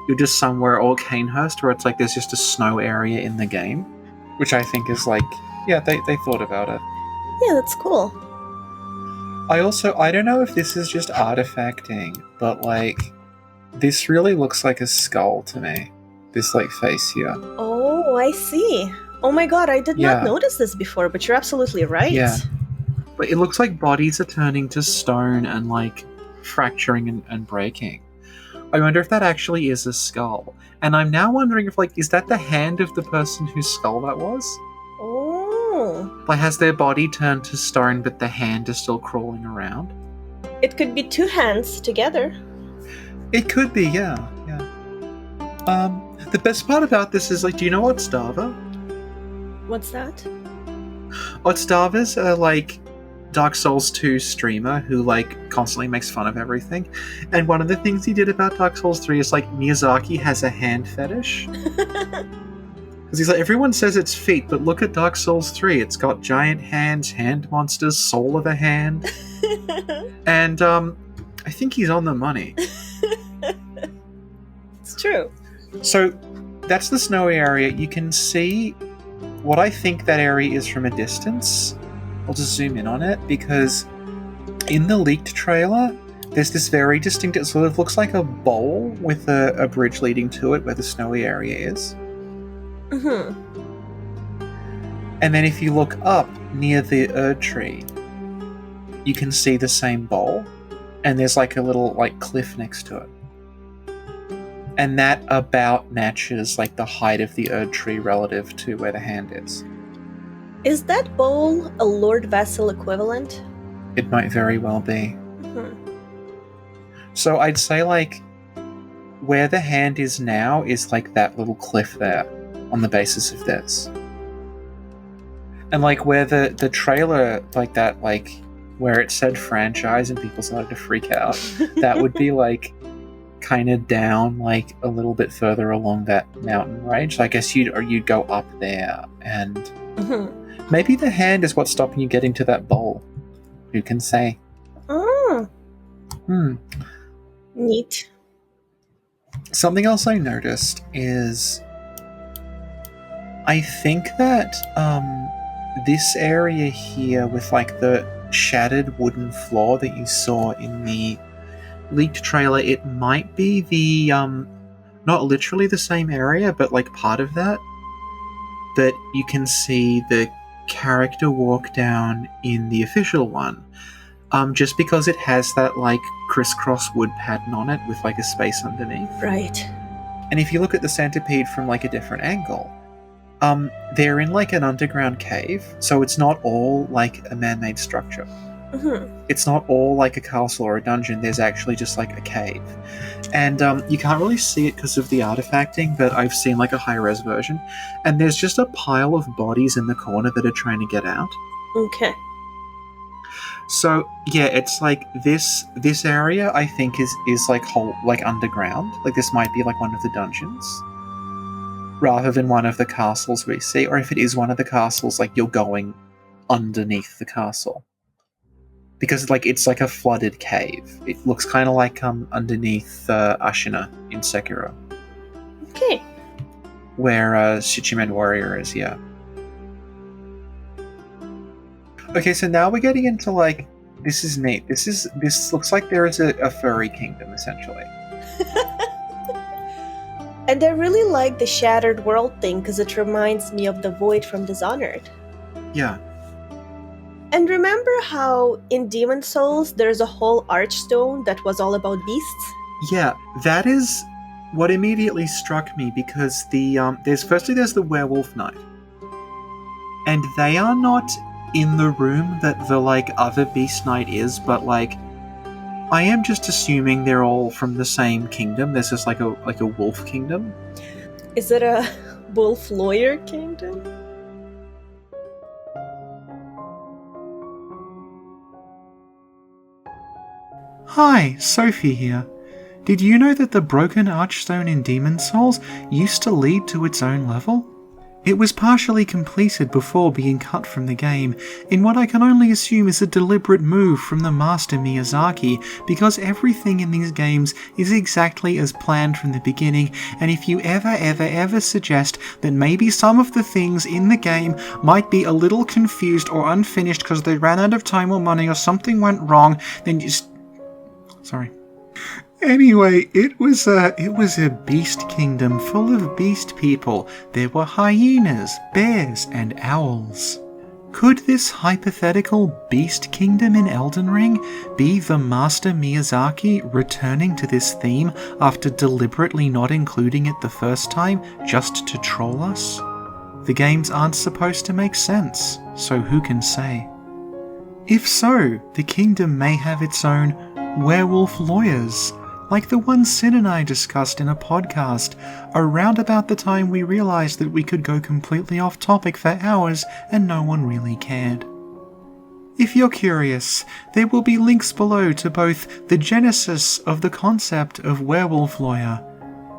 you're just somewhere, or Canehurst where it's like there's just a snow area in the game, which I think is like, yeah, they thought about it. Yeah, that's cool. I don't know if this is just artifacting, but like this really looks like a skull to me. This like face here. Oh, I see. Oh my god, I did not notice this before, but you're absolutely right. Yeah. But it looks like bodies are turning to stone and like fracturing and breaking. I wonder if that actually is a skull. And I'm now wondering if like, is that the hand of the person whose skull that was? Oh. Like, has their body turned to stone but the hand is still crawling around? It could be 2 hands together. It could be, yeah. The best part about this is, like, do you know Otstava? What's that? Otstava's a, like, Dark Souls 2 streamer who, like, constantly makes fun of everything. And one of the things he did about Dark Souls 3 is, like, Miyazaki has a hand fetish. Because he's like, everyone says it's feet, but look at Dark Souls 3. It's got giant hands, hand monsters, soul of a hand. And, I think he's on the money. It's true. So, that's the snowy area. You can see what I think that area is from a distance. I'll just zoom in on it, because in the leaked trailer, there's this very distinct, it sort of looks like a bowl with a bridge leading to it where the snowy area is. Mm-hmm. And then if you look up near the Erd Tree, you can see the same bowl, and there's like a little like cliff next to it. And that about matches like the height of the Erd Tree relative to where the hand is. Is that bowl a Lord Vessel equivalent? It might very well be. Mm-hmm. So I'd say like where the hand is now is like that little cliff there on the basis of this. And like where the trailer, like that, like where it said franchise and people started to freak out, that would be like kind of down like a little bit further along that mountain range. So I guess you'd go up there, and Mm-hmm. maybe the hand is what's stopping you getting to that bowl. Who can say? Neat. Something else I noticed is I think that this area here with like the shattered wooden floor that you saw in the leaked trailer, it might be the not literally the same area, but like part of that you can see the character walk down in the official one, just because it has that like crisscross wood pattern on it with like a space underneath. Right. And if you look at the centipede from like a different angle, they're in like an underground cave, so it's not all like a man-made structure. Mm-hmm. It's not all like a castle or a dungeon. There's actually just like a cave. And you can't really see it because of the artifacting, but I've seen like a high-res version. And there's just a pile of bodies in the corner that are trying to get out. Okay. So yeah, it's like this area I think is like whole like underground. Like this might be like one of the dungeons, rather than one of the castles we see. Or if it is one of the castles, like you're going underneath the castle. Because like it's like a flooded cave. It looks kind of like underneath Ashina in Sekiro. Okay. Where Shichimen Warrior is, yeah. Okay, so now we're getting into like, this is neat. This looks like there is a furry kingdom, essentially. And I really like the shattered world thing because it reminds me of the void from Dishonored. Yeah. And remember how in Demon Souls there's a whole archstone that was all about beasts? Yeah, that is what immediately struck me, because there's the werewolf knight. And they are not in the room that the like other beast knight is, but like I am just assuming they're all from the same kingdom. There's just like a wolf kingdom. Is it a wolf lawyer kingdom? Hi, Sophie here. Did you know that the broken archstone in Demon Souls used to lead to its own level? It was partially completed before being cut from the game, in what I can only assume is a deliberate move from the master Miyazaki, because everything in these games is exactly as planned from the beginning, and if you ever suggest that maybe some of the things in the game might be a little confused or unfinished because they ran out of time or money or something went wrong, then just... Sorry. Anyway, it was a beast kingdom full of beast people. There were hyenas, bears, and owls. Could this hypothetical beast kingdom in Elden Ring be the master Miyazaki returning to this theme after deliberately not including it the first time just to troll us? The games aren't supposed to make sense, so who can say? If so, the kingdom may have its own werewolf lawyers, like the one Sin and I discussed in a podcast around about the time we realised that we could go completely off topic for hours and no one really cared. If you're curious, there will be links below to both the genesis of the concept of werewolf lawyer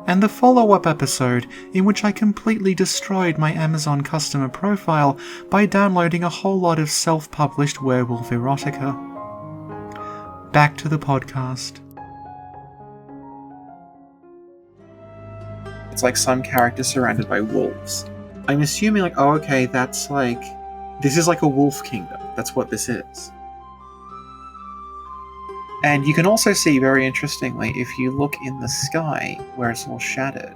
and the follow-up episode in which I completely destroyed my Amazon customer profile by downloading a whole lot of self-published werewolf erotica. Back to the podcast. It's like some character surrounded by wolves. I'm assuming like, oh okay, that's like, this is like a wolf kingdom. That's what this is. And you can also see, very interestingly, if you look in the sky, where it's all shattered,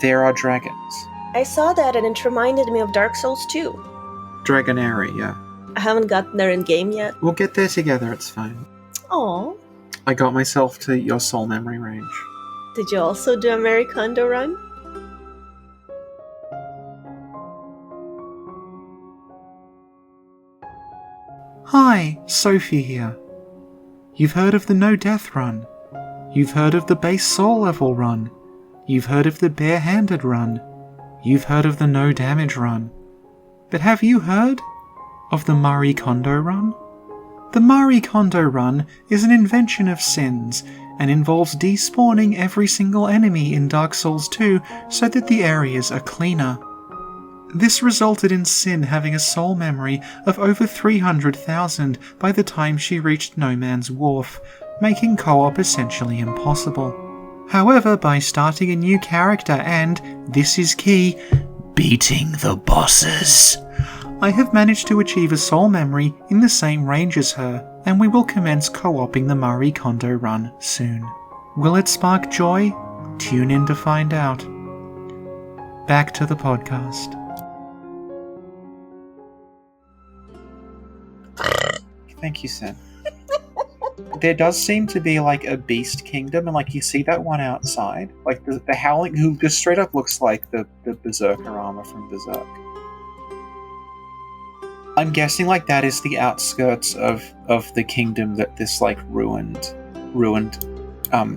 there are dragons. I saw that and it reminded me of Dark Souls 2. Dragonary, yeah. I haven't gotten there in game yet. We'll get there together, it's fine. Aww. I got myself to your soul memory range. Did you also do a Mary Kondo run? Hi, Sophie here. You've heard of the no death run. You've heard of the base soul level run. You've heard of the barehanded run. You've heard of the no damage run. But have you heard of the Marie Kondo run? The Marie Kondo run is an invention of Sin's and involves despawning every single enemy in Dark Souls 2 so that the areas are cleaner. This resulted in Sin having a soul memory of over 300,000 by the time she reached No Man's Wharf, making co-op essentially impossible. However, by starting a new character and, this is key, beating the bosses, I have managed to achieve a soul memory in the same range as her, and we will commence co-oping the Marie Kondo run soon. Will it spark joy? Tune in to find out. Back to the podcast. Thank you, Sin. There does seem to be like a beast kingdom, and like you see that one outside, like the howling, who just straight up looks like the berserker armor from Berserk. I'm guessing like that is the outskirts of the kingdom that this like ruined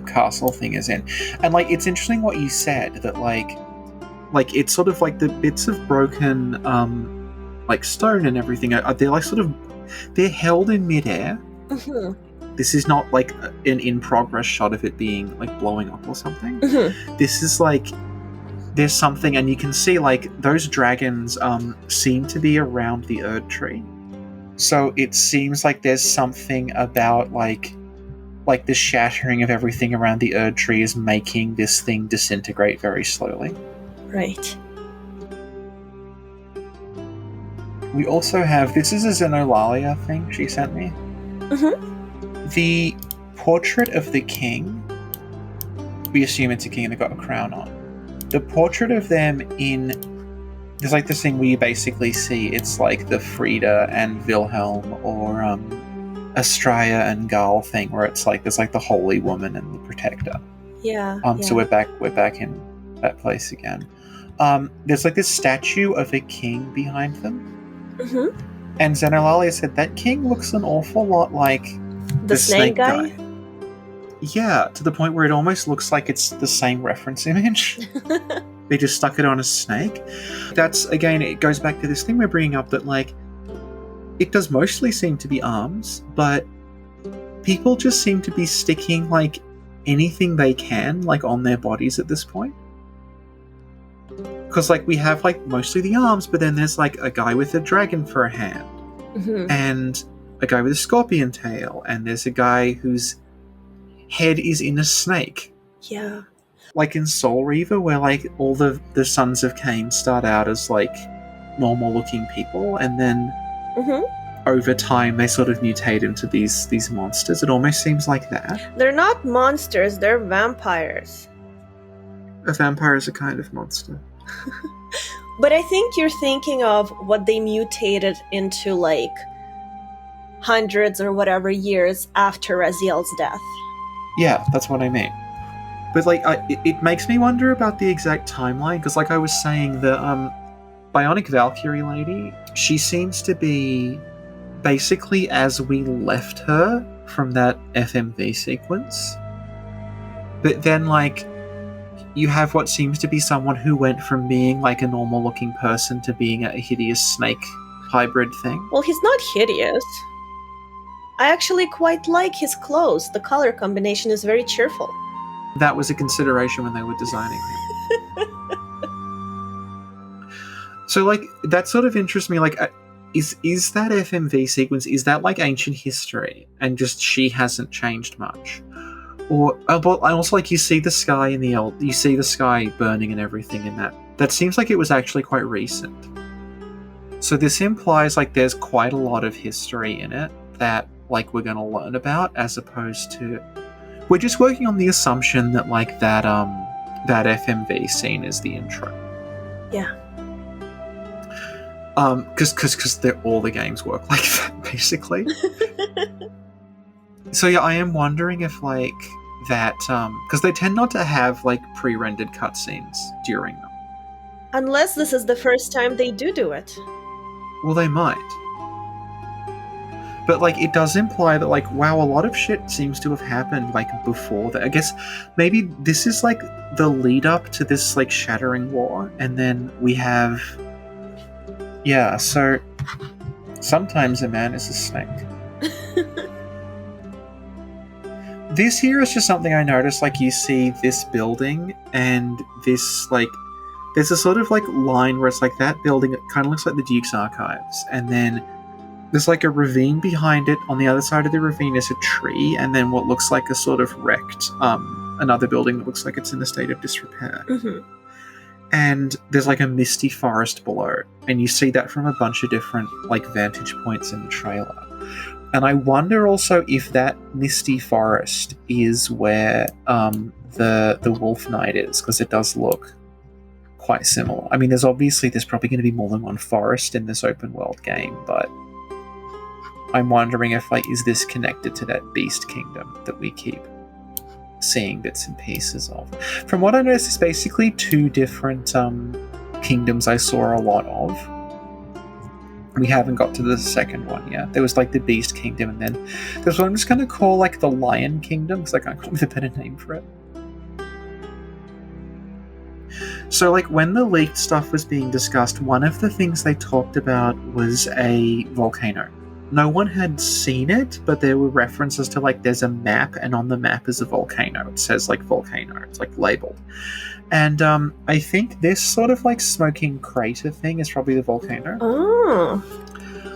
castle thing is in. And like it's interesting what you said, that like it's sort of like the bits of broken like stone and everything are they're like sort of, they're held in midair. Mm-hmm. This is not like an in-progress shot of it being like blowing up or something. Mm-hmm. This is like, there's something, and you can see like those dragons seem to be around the Erd Tree. So it seems like there's something about like the shattering of everything around the Erd Tree is making this thing disintegrate very slowly. Right. We also have, this is a Xenolalia thing she sent me. Mm-hmm. The portrait of the king, we assume it's a king and they've got a crown on. The portrait of them in, there's like this thing where you basically see it's like the Frida and Wilhelm or Astraea and Gal thing, where it's like there's like the holy woman and the protector. Yeah. So we're back in that place again. There's like this statue of a king behind them. Mm-hmm. And Xenolalia said that king looks an awful lot like the snake guy. Yeah, to the point where it almost looks like it's the same reference image. They just stuck it on a snake. That's, again, it goes back to this thing we're bringing up that, like, it does mostly seem to be arms, but people just seem to be sticking, like, anything they can, like, on their bodies at this point. Because, like, we have, like, mostly the arms, but then there's, like, a guy with a dragon for a hand. Mm-hmm. And a guy with a scorpion tail. And there's a guy whose head is in a snake. Yeah. Like in Soul Reaver, where, like, all the Sons of Cain start out as, like, normal-looking people, and then over time they sort of mutate into these monsters. It almost seems like that. They're not monsters, they're vampires. A vampire is a kind of monster. But I think you're thinking of what they mutated into, like, hundreds or whatever years after Raziel's death. Yeah, that's what I mean. But, like, it makes me wonder about the exact timeline, because, like I was saying, the Bionic Valkyrie lady, she seems to be basically as we left her from that FMV sequence. But then, like, you have what seems to be someone who went from being, like, a normal-looking person to being a hideous snake hybrid thing. Well, he's not hideous. I actually quite like his clothes. The color combination is very cheerful. That was a consideration when they were designing him. So, like, that sort of interests me. Like, is that FMV sequence, is that, like, ancient history, and just she hasn't changed much? Or, but also, like, you see the sky in you see the sky burning and everything in that. That seems like it was actually quite recent. So this implies, like, there's quite a lot of history in it that, like, we're going to learn about, as opposed to... We're just working on the assumption that, like, that FMV scene is the intro. Yeah. Because all the games work like that, basically. So yeah, I am wondering if, like, that... Because they tend not to have, like, pre-rendered cutscenes during them. Unless this is the first time they do it. Well, they might. But, like, it does imply that, like, wow, a lot of shit seems to have happened, like, before that. I guess maybe this is, like, the lead-up to this, like, Shattering War, and then we have... Yeah, so... Sometimes a man is a snake. This here is just something I noticed, like, you see this building, and this, like... There's a sort of, like, line where it's like that building, it kind of looks like the Duke's Archives, and then there's, like, a ravine behind it. On the other side of the ravine is a tree, and then what looks like a sort of wrecked, another building that looks like it's in a state of disrepair. Mm-hmm. And there's, like, a misty forest below, and you see that from a bunch of different, like, vantage points in the trailer. And I wonder also if that misty forest is where the Wolf Knight is, because it does look quite similar. I mean, there's probably going to be more than one forest in this open world game, but I'm wondering if, like, is this connected to that Beast Kingdom that we keep seeing bits and pieces of? From what I noticed, it's basically two different kingdoms I saw a lot of. We haven't got to the second one yet. There was, like, the Beast Kingdom, and then there's one I'm just going to call, like, the Lion Kingdom, because I can't come up with a better name for it. So, like, when the leaked stuff was being discussed, one of the things they talked about was a volcano. No one had seen it, but there were references to, like, there's a map, and on the map is a volcano. It says, like, volcano. It's, like, labeled. And I think this sort of, like, smoking crater thing is probably the volcano. Oh.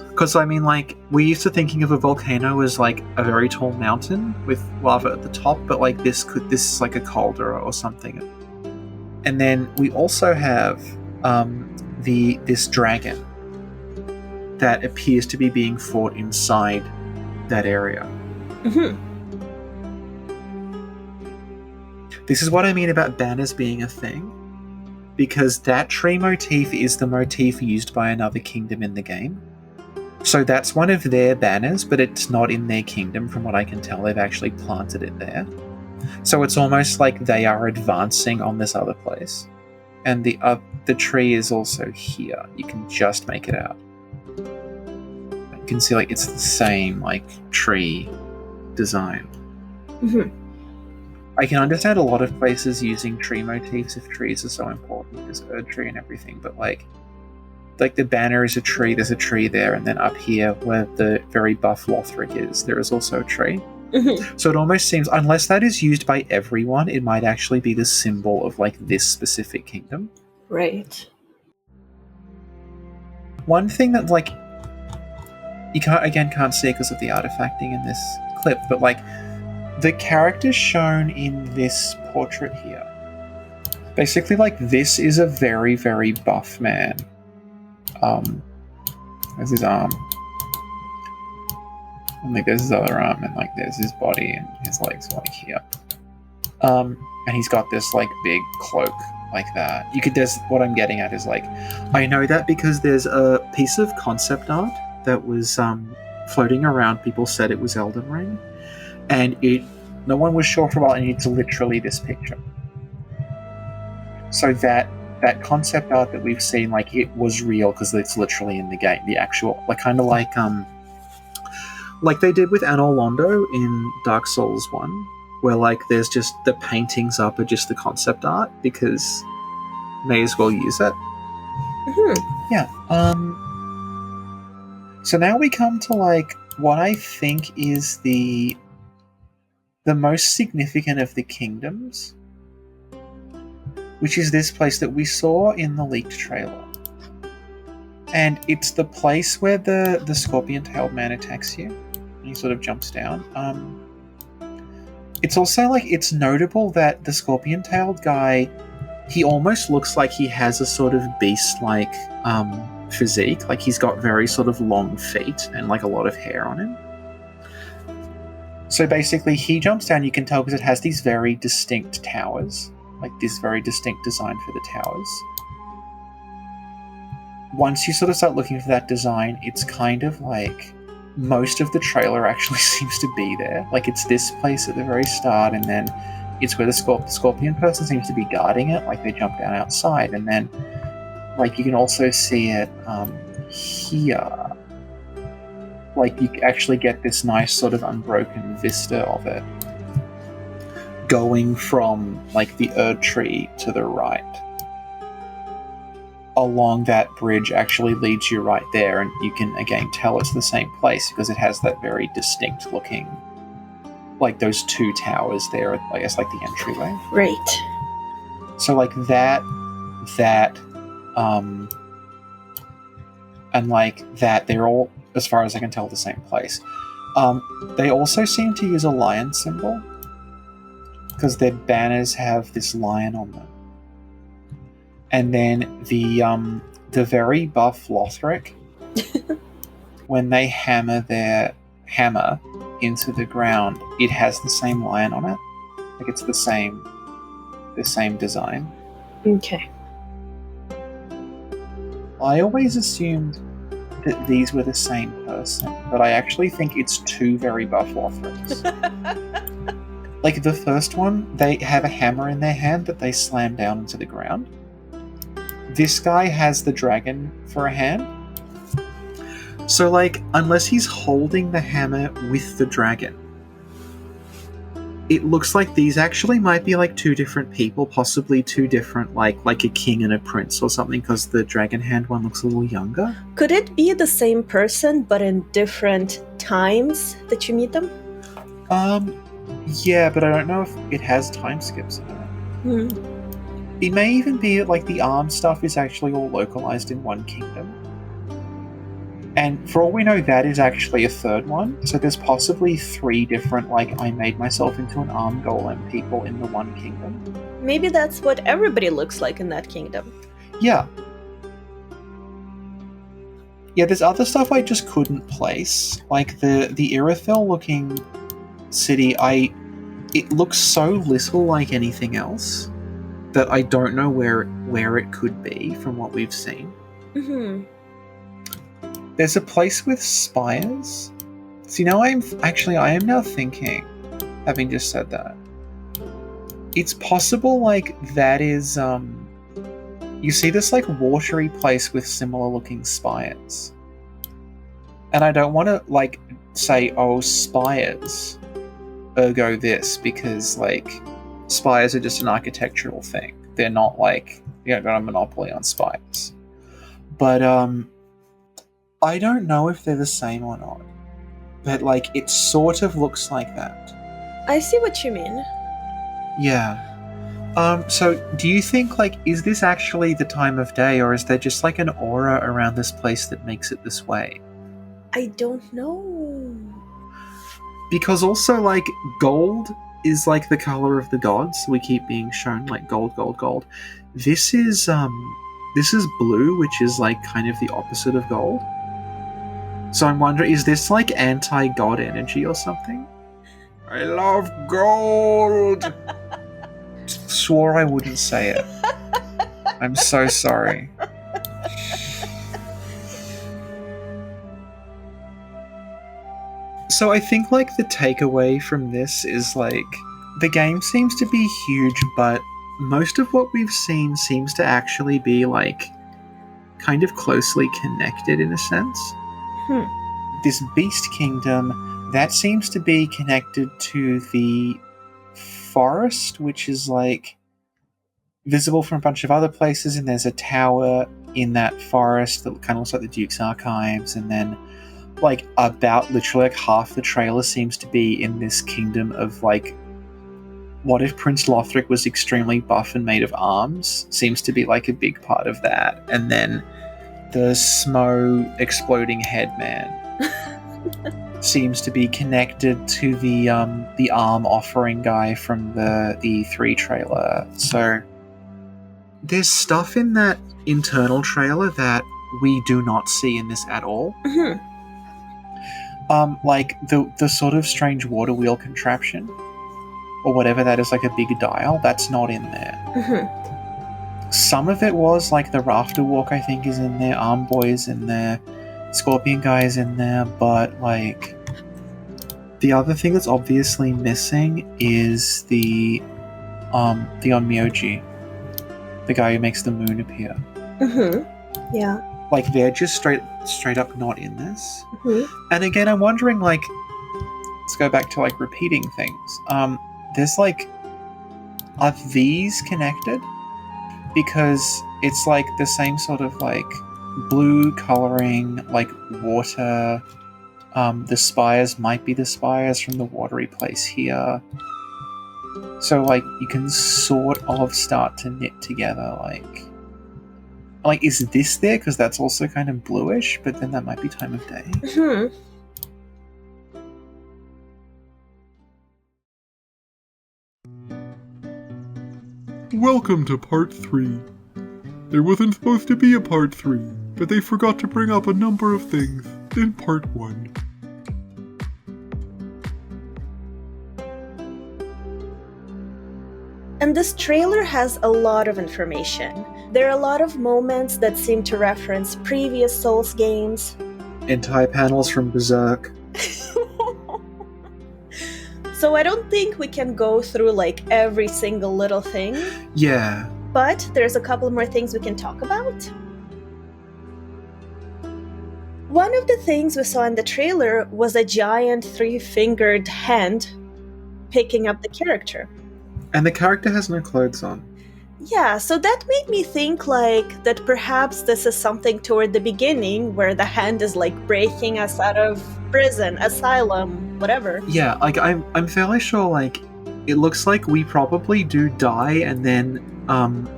Because, I mean, like, we're used to thinking of a volcano as, like, a very tall mountain with lava at the top, but, like, this is, like, a caldera or something. And then we also have this dragon that appears to be being fought inside that area. Mm-hmm. This is what I mean about banners being a thing, because that tree motif is the motif used by another kingdom in the game. So that's one of their banners, but it's not in their kingdom from what I can tell. They've actually planted it there. So it's almost like they are advancing on this other place. And the tree is also here. You can just make it out. You can see, like, it's the same, like, tree design. Mm-hmm. I can understand a lot of places using tree motifs if trees are so important, because Erd Tree and everything, but, like the banner is a tree, there's a tree there, and then up here, where the very buff Lothric is, there is also a tree. Mm-hmm. So it almost seems, unless that is used by everyone, it might actually be the symbol of, like, this specific kingdom. Right. One thing that, like, you can't see because of the artifacting in this clip, but, like, the characters shown in this portrait here, basically, like, this is a very, very buff man. There's his arm. And, like, there's his other arm, and, like, there's his body, and his legs are, like, here. And he's got this, like, big cloak like that. What I'm getting at is, like, I know that because there's a piece of concept art that was floating around. People said it was Elden Ring, and no one was sure for a while, and it's literally this picture. So that concept art that we've seen, like, it was real because it's literally in the game. The actual, like, kind of like they did with Anor Londo in Dark Souls 1, where like there's just the paintings up are just the concept art because may as well use it. Yeah. So now we come to like what I think is the most significant of the kingdoms, which is this place that we saw in the leaked trailer. And it's the place where the scorpion-tailed man attacks you. And he sort of jumps down. It's also like, it's notable that the scorpion-tailed guy, he almost looks like he has a sort of beast-like physique. Like he's got very sort of long feet and like a lot of hair on him. So basically he jumps down, you can tell because it has these very distinct towers. Like this very distinct design for the towers. Once you sort of start looking for that design, it's kind of like most of the trailer actually seems to be there. Like it's this place at the very start, and then it's where the scorpion person seems to be guarding it, like they jump down outside, and then like you can also see it here. Like you actually get this nice sort of unbroken vista of it, going from like the Erd Tree to the right. Along that bridge actually leads you right there, and you can again tell it's the same place because it has that very distinct looking, like those two towers there, I guess like the entryway. Right. So like that, and like that, they're all, as far as I can tell, the same place. They also seem to use a lion symbol because their banners have this lion on them. And then the very buff Lothric, when they hammer their hammer into the ground, it has the same lion on it. Like it's the same design. Okay. I always assumed that these were the same person, but I actually think it's two very buff Lothrics. Like the first one, they have a hammer in their hand that they slam down into the ground. This guy has the dragon for a hand. So, like, unless he's holding the hammer with the dragon, it looks like these actually might be, like, two different people, possibly two different, like a king and a prince or something, because the dragon hand one looks a little younger. Could it be the same person, but in different times that you meet them? Yeah, but I don't know if it has time skips in it. It may even be like the arm stuff is actually all localized in one kingdom. And for all we know, that is actually a third one. So there's possibly three different, like, I made myself into an arm golem people in the one kingdom. Maybe that's what everybody looks like in that kingdom. Yeah. Yeah, there's other stuff I just couldn't place. Like the Irithyll looking city, it looks so little like anything else that I don't know where it could be from what we've seen. There's a place with spires. See, now I am now thinking, having just said that, it's possible like that is you see this like watery place with similar looking spires, and I don't want to like say, oh, spires, ergo this, because like spires are just an architectural thing. They're not like, you haven't got a monopoly on spires. But I don't know if they're the same or not. But like it sort of looks like that. I see what you mean. Yeah. So do you think like, is this actually the time of day, or is there just like an aura around this place that makes it this way? I don't know. Because also like gold is like the color of the gods. We keep being shown like gold, gold, gold. This is blue, which is like kind of the opposite of gold. So I'm wondering, is this like anti-god energy or something? I love gold. Swore I wouldn't say it. I'm so sorry. So I think like the takeaway from this is like the game seems to be huge, but most of what we've seen seems to actually be like kind of closely connected in a sense. This Beast Kingdom, that seems to be connected to the forest, which is like visible from a bunch of other places, and there's a tower in that forest that kind of looks like the Duke's Archives, and then like about literally like half the trailer seems to be in this kingdom of like, what if Prince Lothric was extremely buff and made of arms? Seems to be like a big part of that. And then the Smo exploding head man seems to be connected to the arm offering guy from the E3 trailer. So there's stuff in that internal trailer that we do not see in this at all. Mm-hmm. Like the sort of strange water wheel contraption or whatever that is, like a big dial, that's not in there. Mm-hmm. Some of it was, like the rafter walk I think is in there, Arm Boy is in there, Scorpion Guy is in there, but like the other thing that's obviously missing is the Onmyoji, the guy who makes the moon appear. Mm-hmm. Yeah. Like they're just straight up not in this. Mm-hmm. And again, I'm wondering, like, let's go back to like repeating things. There's like, are these connected? Because it's like the same sort of like blue coloring, like water. The spires might be the spires from the watery place here. So like you can sort of start to knit together like is this there? Because that's also kind of bluish, but then that might be time of day. Mm-hmm. Welcome to part 3. There wasn't supposed to be a part 3, but they forgot to bring up a number of things in part 1. And this trailer has a lot of information. There are a lot of moments that seem to reference previous Souls games. Entire panels from Berserk. So I don't think we can go through like every single little thing. Yeah. But there's a couple more things we can talk about. One of the things we saw in the trailer was a giant 3-fingered hand picking up the character. And the character has no clothes on. Yeah, so that made me think like that perhaps this is something toward the beginning where the hand is like breaking us out of prison, asylum, whatever. Yeah, like I'm fairly sure like it looks like we probably do die and then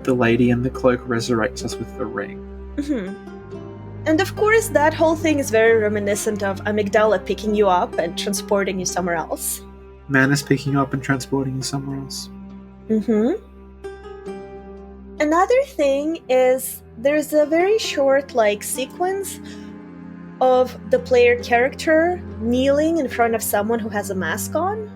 the lady in the cloak resurrects us with the ring. Mm-hmm. And of course that whole thing is very reminiscent of Amygdala picking you up and transporting you somewhere else. Man is picking you up and transporting you somewhere else. Mm-hmm. Another thing is there's a very short like sequence of the player character kneeling in front of someone who has a mask on.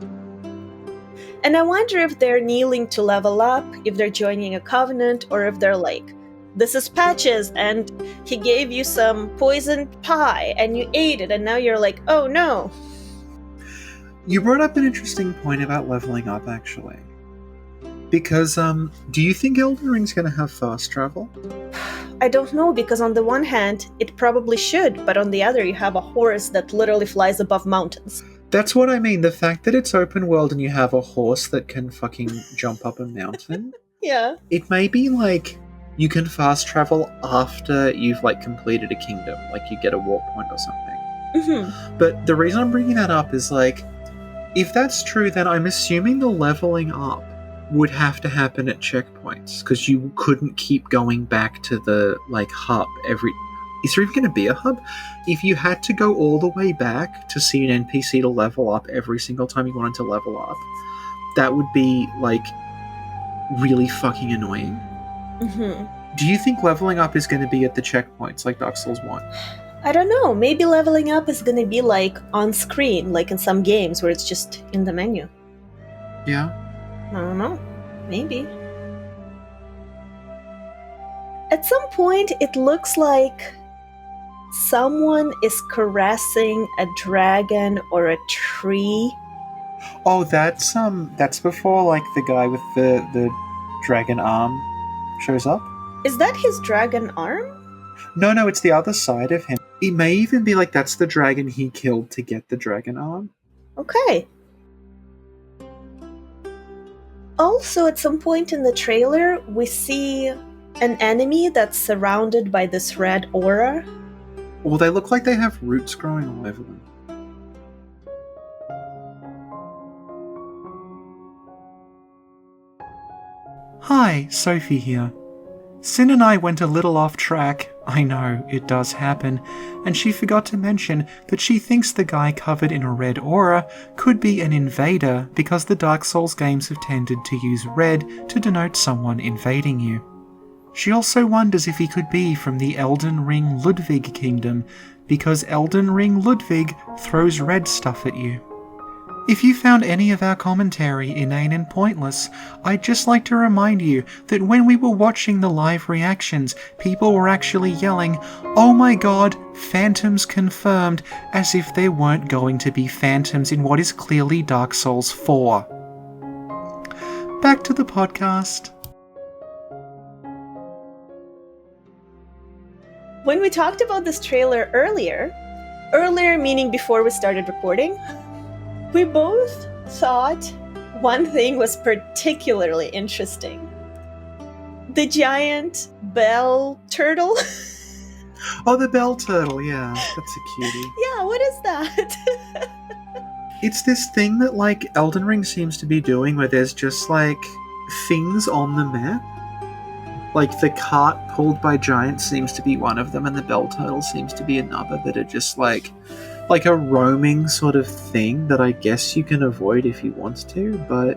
And I wonder if they're kneeling to level up, if they're joining a covenant, or if they're like, this is Patches and he gave you some poisoned pie and you ate it and now you're like, oh no. You brought up an interesting point about leveling up actually. Because, do you think Elden Ring's gonna have fast travel? I don't know, because on the one hand, it probably should, but on the other, you have a horse that literally flies above mountains. That's what I mean, the fact that it's open world and you have a horse that can fucking jump up a mountain. Yeah. It may be like, you can fast travel after you've like completed a kingdom, like you get a warp point or something. Mm-hmm. But the reason I'm bringing that up is like, if that's true, then I'm assuming the leveling up would have to happen at checkpoints, because you couldn't keep going back to the like hub every... Is there even going to be a hub? If you had to go all the way back to see an NPC to level up every single time you wanted to level up, that would be like really fucking annoying. Mm-hmm. Do you think leveling up is going to be at the checkpoints like Dark Souls 1? I don't know, maybe leveling up is gonna be like on screen, like in some games where it's just in the menu. Yeah. I don't know. Maybe. At some point, it looks like someone is caressing a dragon or a tree. Oh, that's before like the guy with the dragon arm shows up. Is that his dragon arm? No, it's the other side of him. It may even be like that's the dragon he killed to get the dragon arm. Okay. Also, at some point in the trailer, we see an enemy that's surrounded by this red aura. Well, they look like they have roots growing all over them. Hi, Sophie here. Sin and I went a little off track. I know, it does happen. And she forgot to mention that she thinks the guy covered in a red aura could be an invader because the Dark Souls games have tended to use red to denote someone invading you. She also wonders if he could be from the Elden Ring Ludwig kingdom, because Elden Ring Ludwig throws red stuff at you. If you found any of our commentary inane and pointless, I'd just like to remind you that when we were watching the live reactions, people were actually yelling, "Oh my god, phantoms confirmed," as if there weren't going to be phantoms in what is clearly Dark Souls 4. Back to the podcast. When we talked about this trailer earlier meaning before we started recording, we both thought one thing was particularly interesting. The giant bell turtle. Oh, the bell turtle, yeah. That's a cutie. Yeah, what is that? It's this thing that, like, Elden Ring seems to be doing where there's just, like, things on the map. Like, the cart pulled by giants seems to be one of them, and the bell turtle seems to be another, that are just, like a roaming sort of thing that I guess you can avoid if you want to, but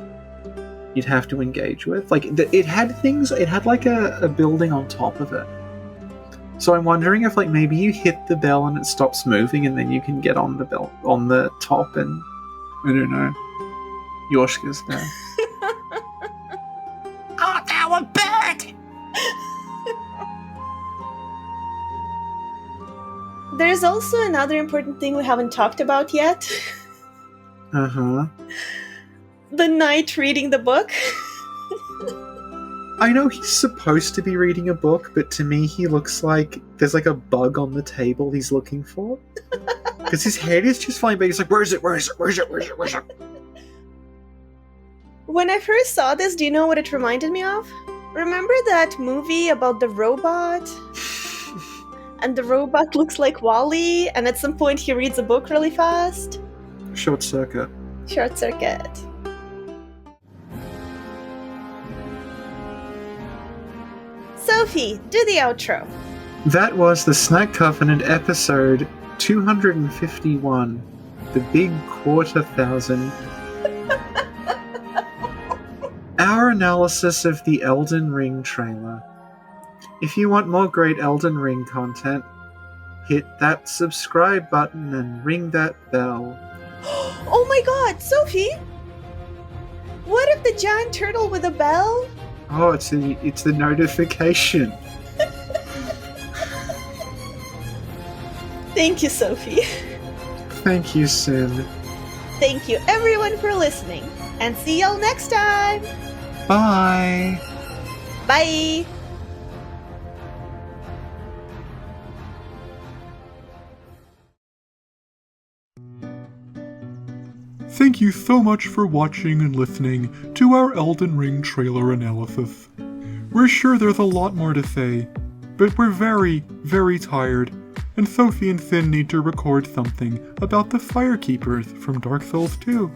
you'd have to engage with. Like, it had things, it had, like, a building on top of it. So I'm wondering if, like, maybe you hit the bell and it stops moving, and then you can get on the bell, on the top, and, I don't know, Yoshka's there. Art thou a bird? There's also another important thing we haven't talked about yet. Uh-huh. The knight reading the book. I know he's supposed to be reading a book, but to me he looks like there's like a bug on the table he's looking for. Because his head is just flying back. He's like, where is it? Where is it? Where is it? Where is it? Where is it? When I first saw this, do you know what it reminded me of? Remember that movie about the robot? And the robot looks like Wall-E, and at some point he reads a book really fast? Short Circuit. Short Circuit. Sophie, do the outro. That was the Snack Covenant episode 251. The big 250,000. Our analysis of the Elden Ring trailer. If you want more great Elden Ring content, hit that subscribe button and ring that bell. Oh my god, Sophie! What if the giant turtle with a bell? Oh, it's the notification. Thank you, Sophie. Thank you, Sin. Thank you everyone for listening, and see y'all next time! Bye! Bye! Thank you so much for watching and listening to our Elden Ring trailer analysis. We're sure there's a lot more to say, but we're very, very tired, and Sophie and Sin need to record something about the Firekeepers from Dark Souls 2.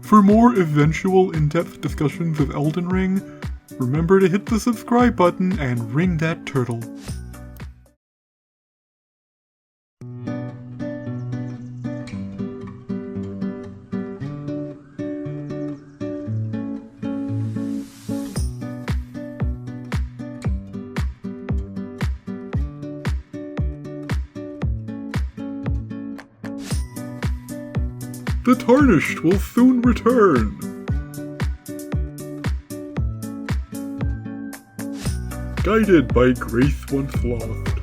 For more eventual in-depth discussions of Elden Ring, remember to hit the subscribe button and ring that turtle. The Tarnished will soon return. Guided by Grace Once Lost.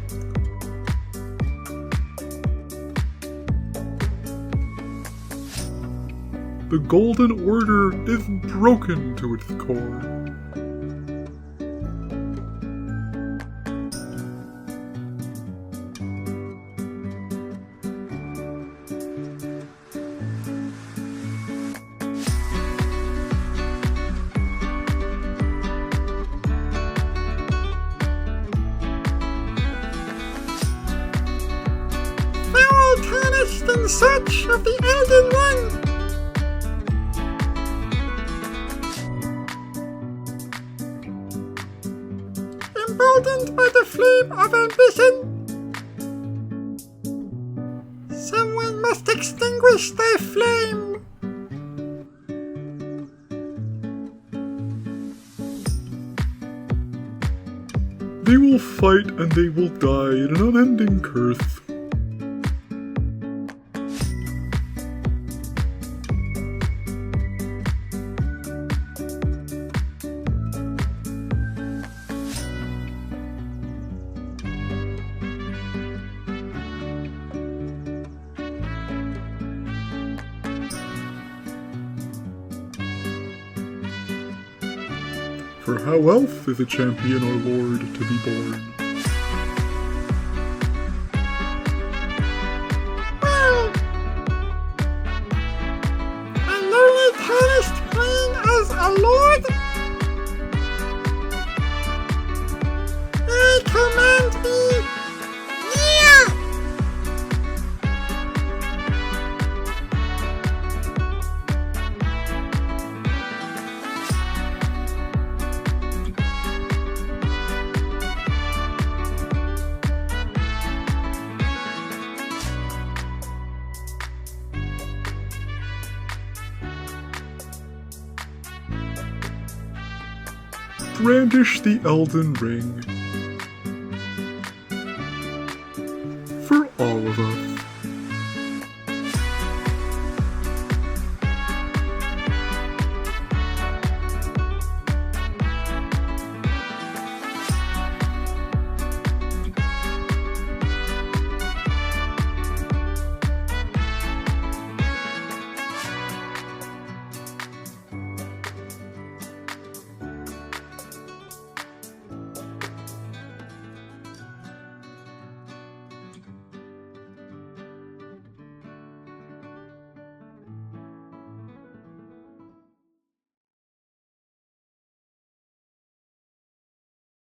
The Golden Order is broken to its core. touch of the Elden Ring. Emboldened by the flame of ambition, someone must extinguish their flame. They will fight and they will die in an unending curse. For how else is a champion or lord to be born? Well, a lowly tarnished playing as a lord? I command thee! Yeah! Brandish the Elden Ring.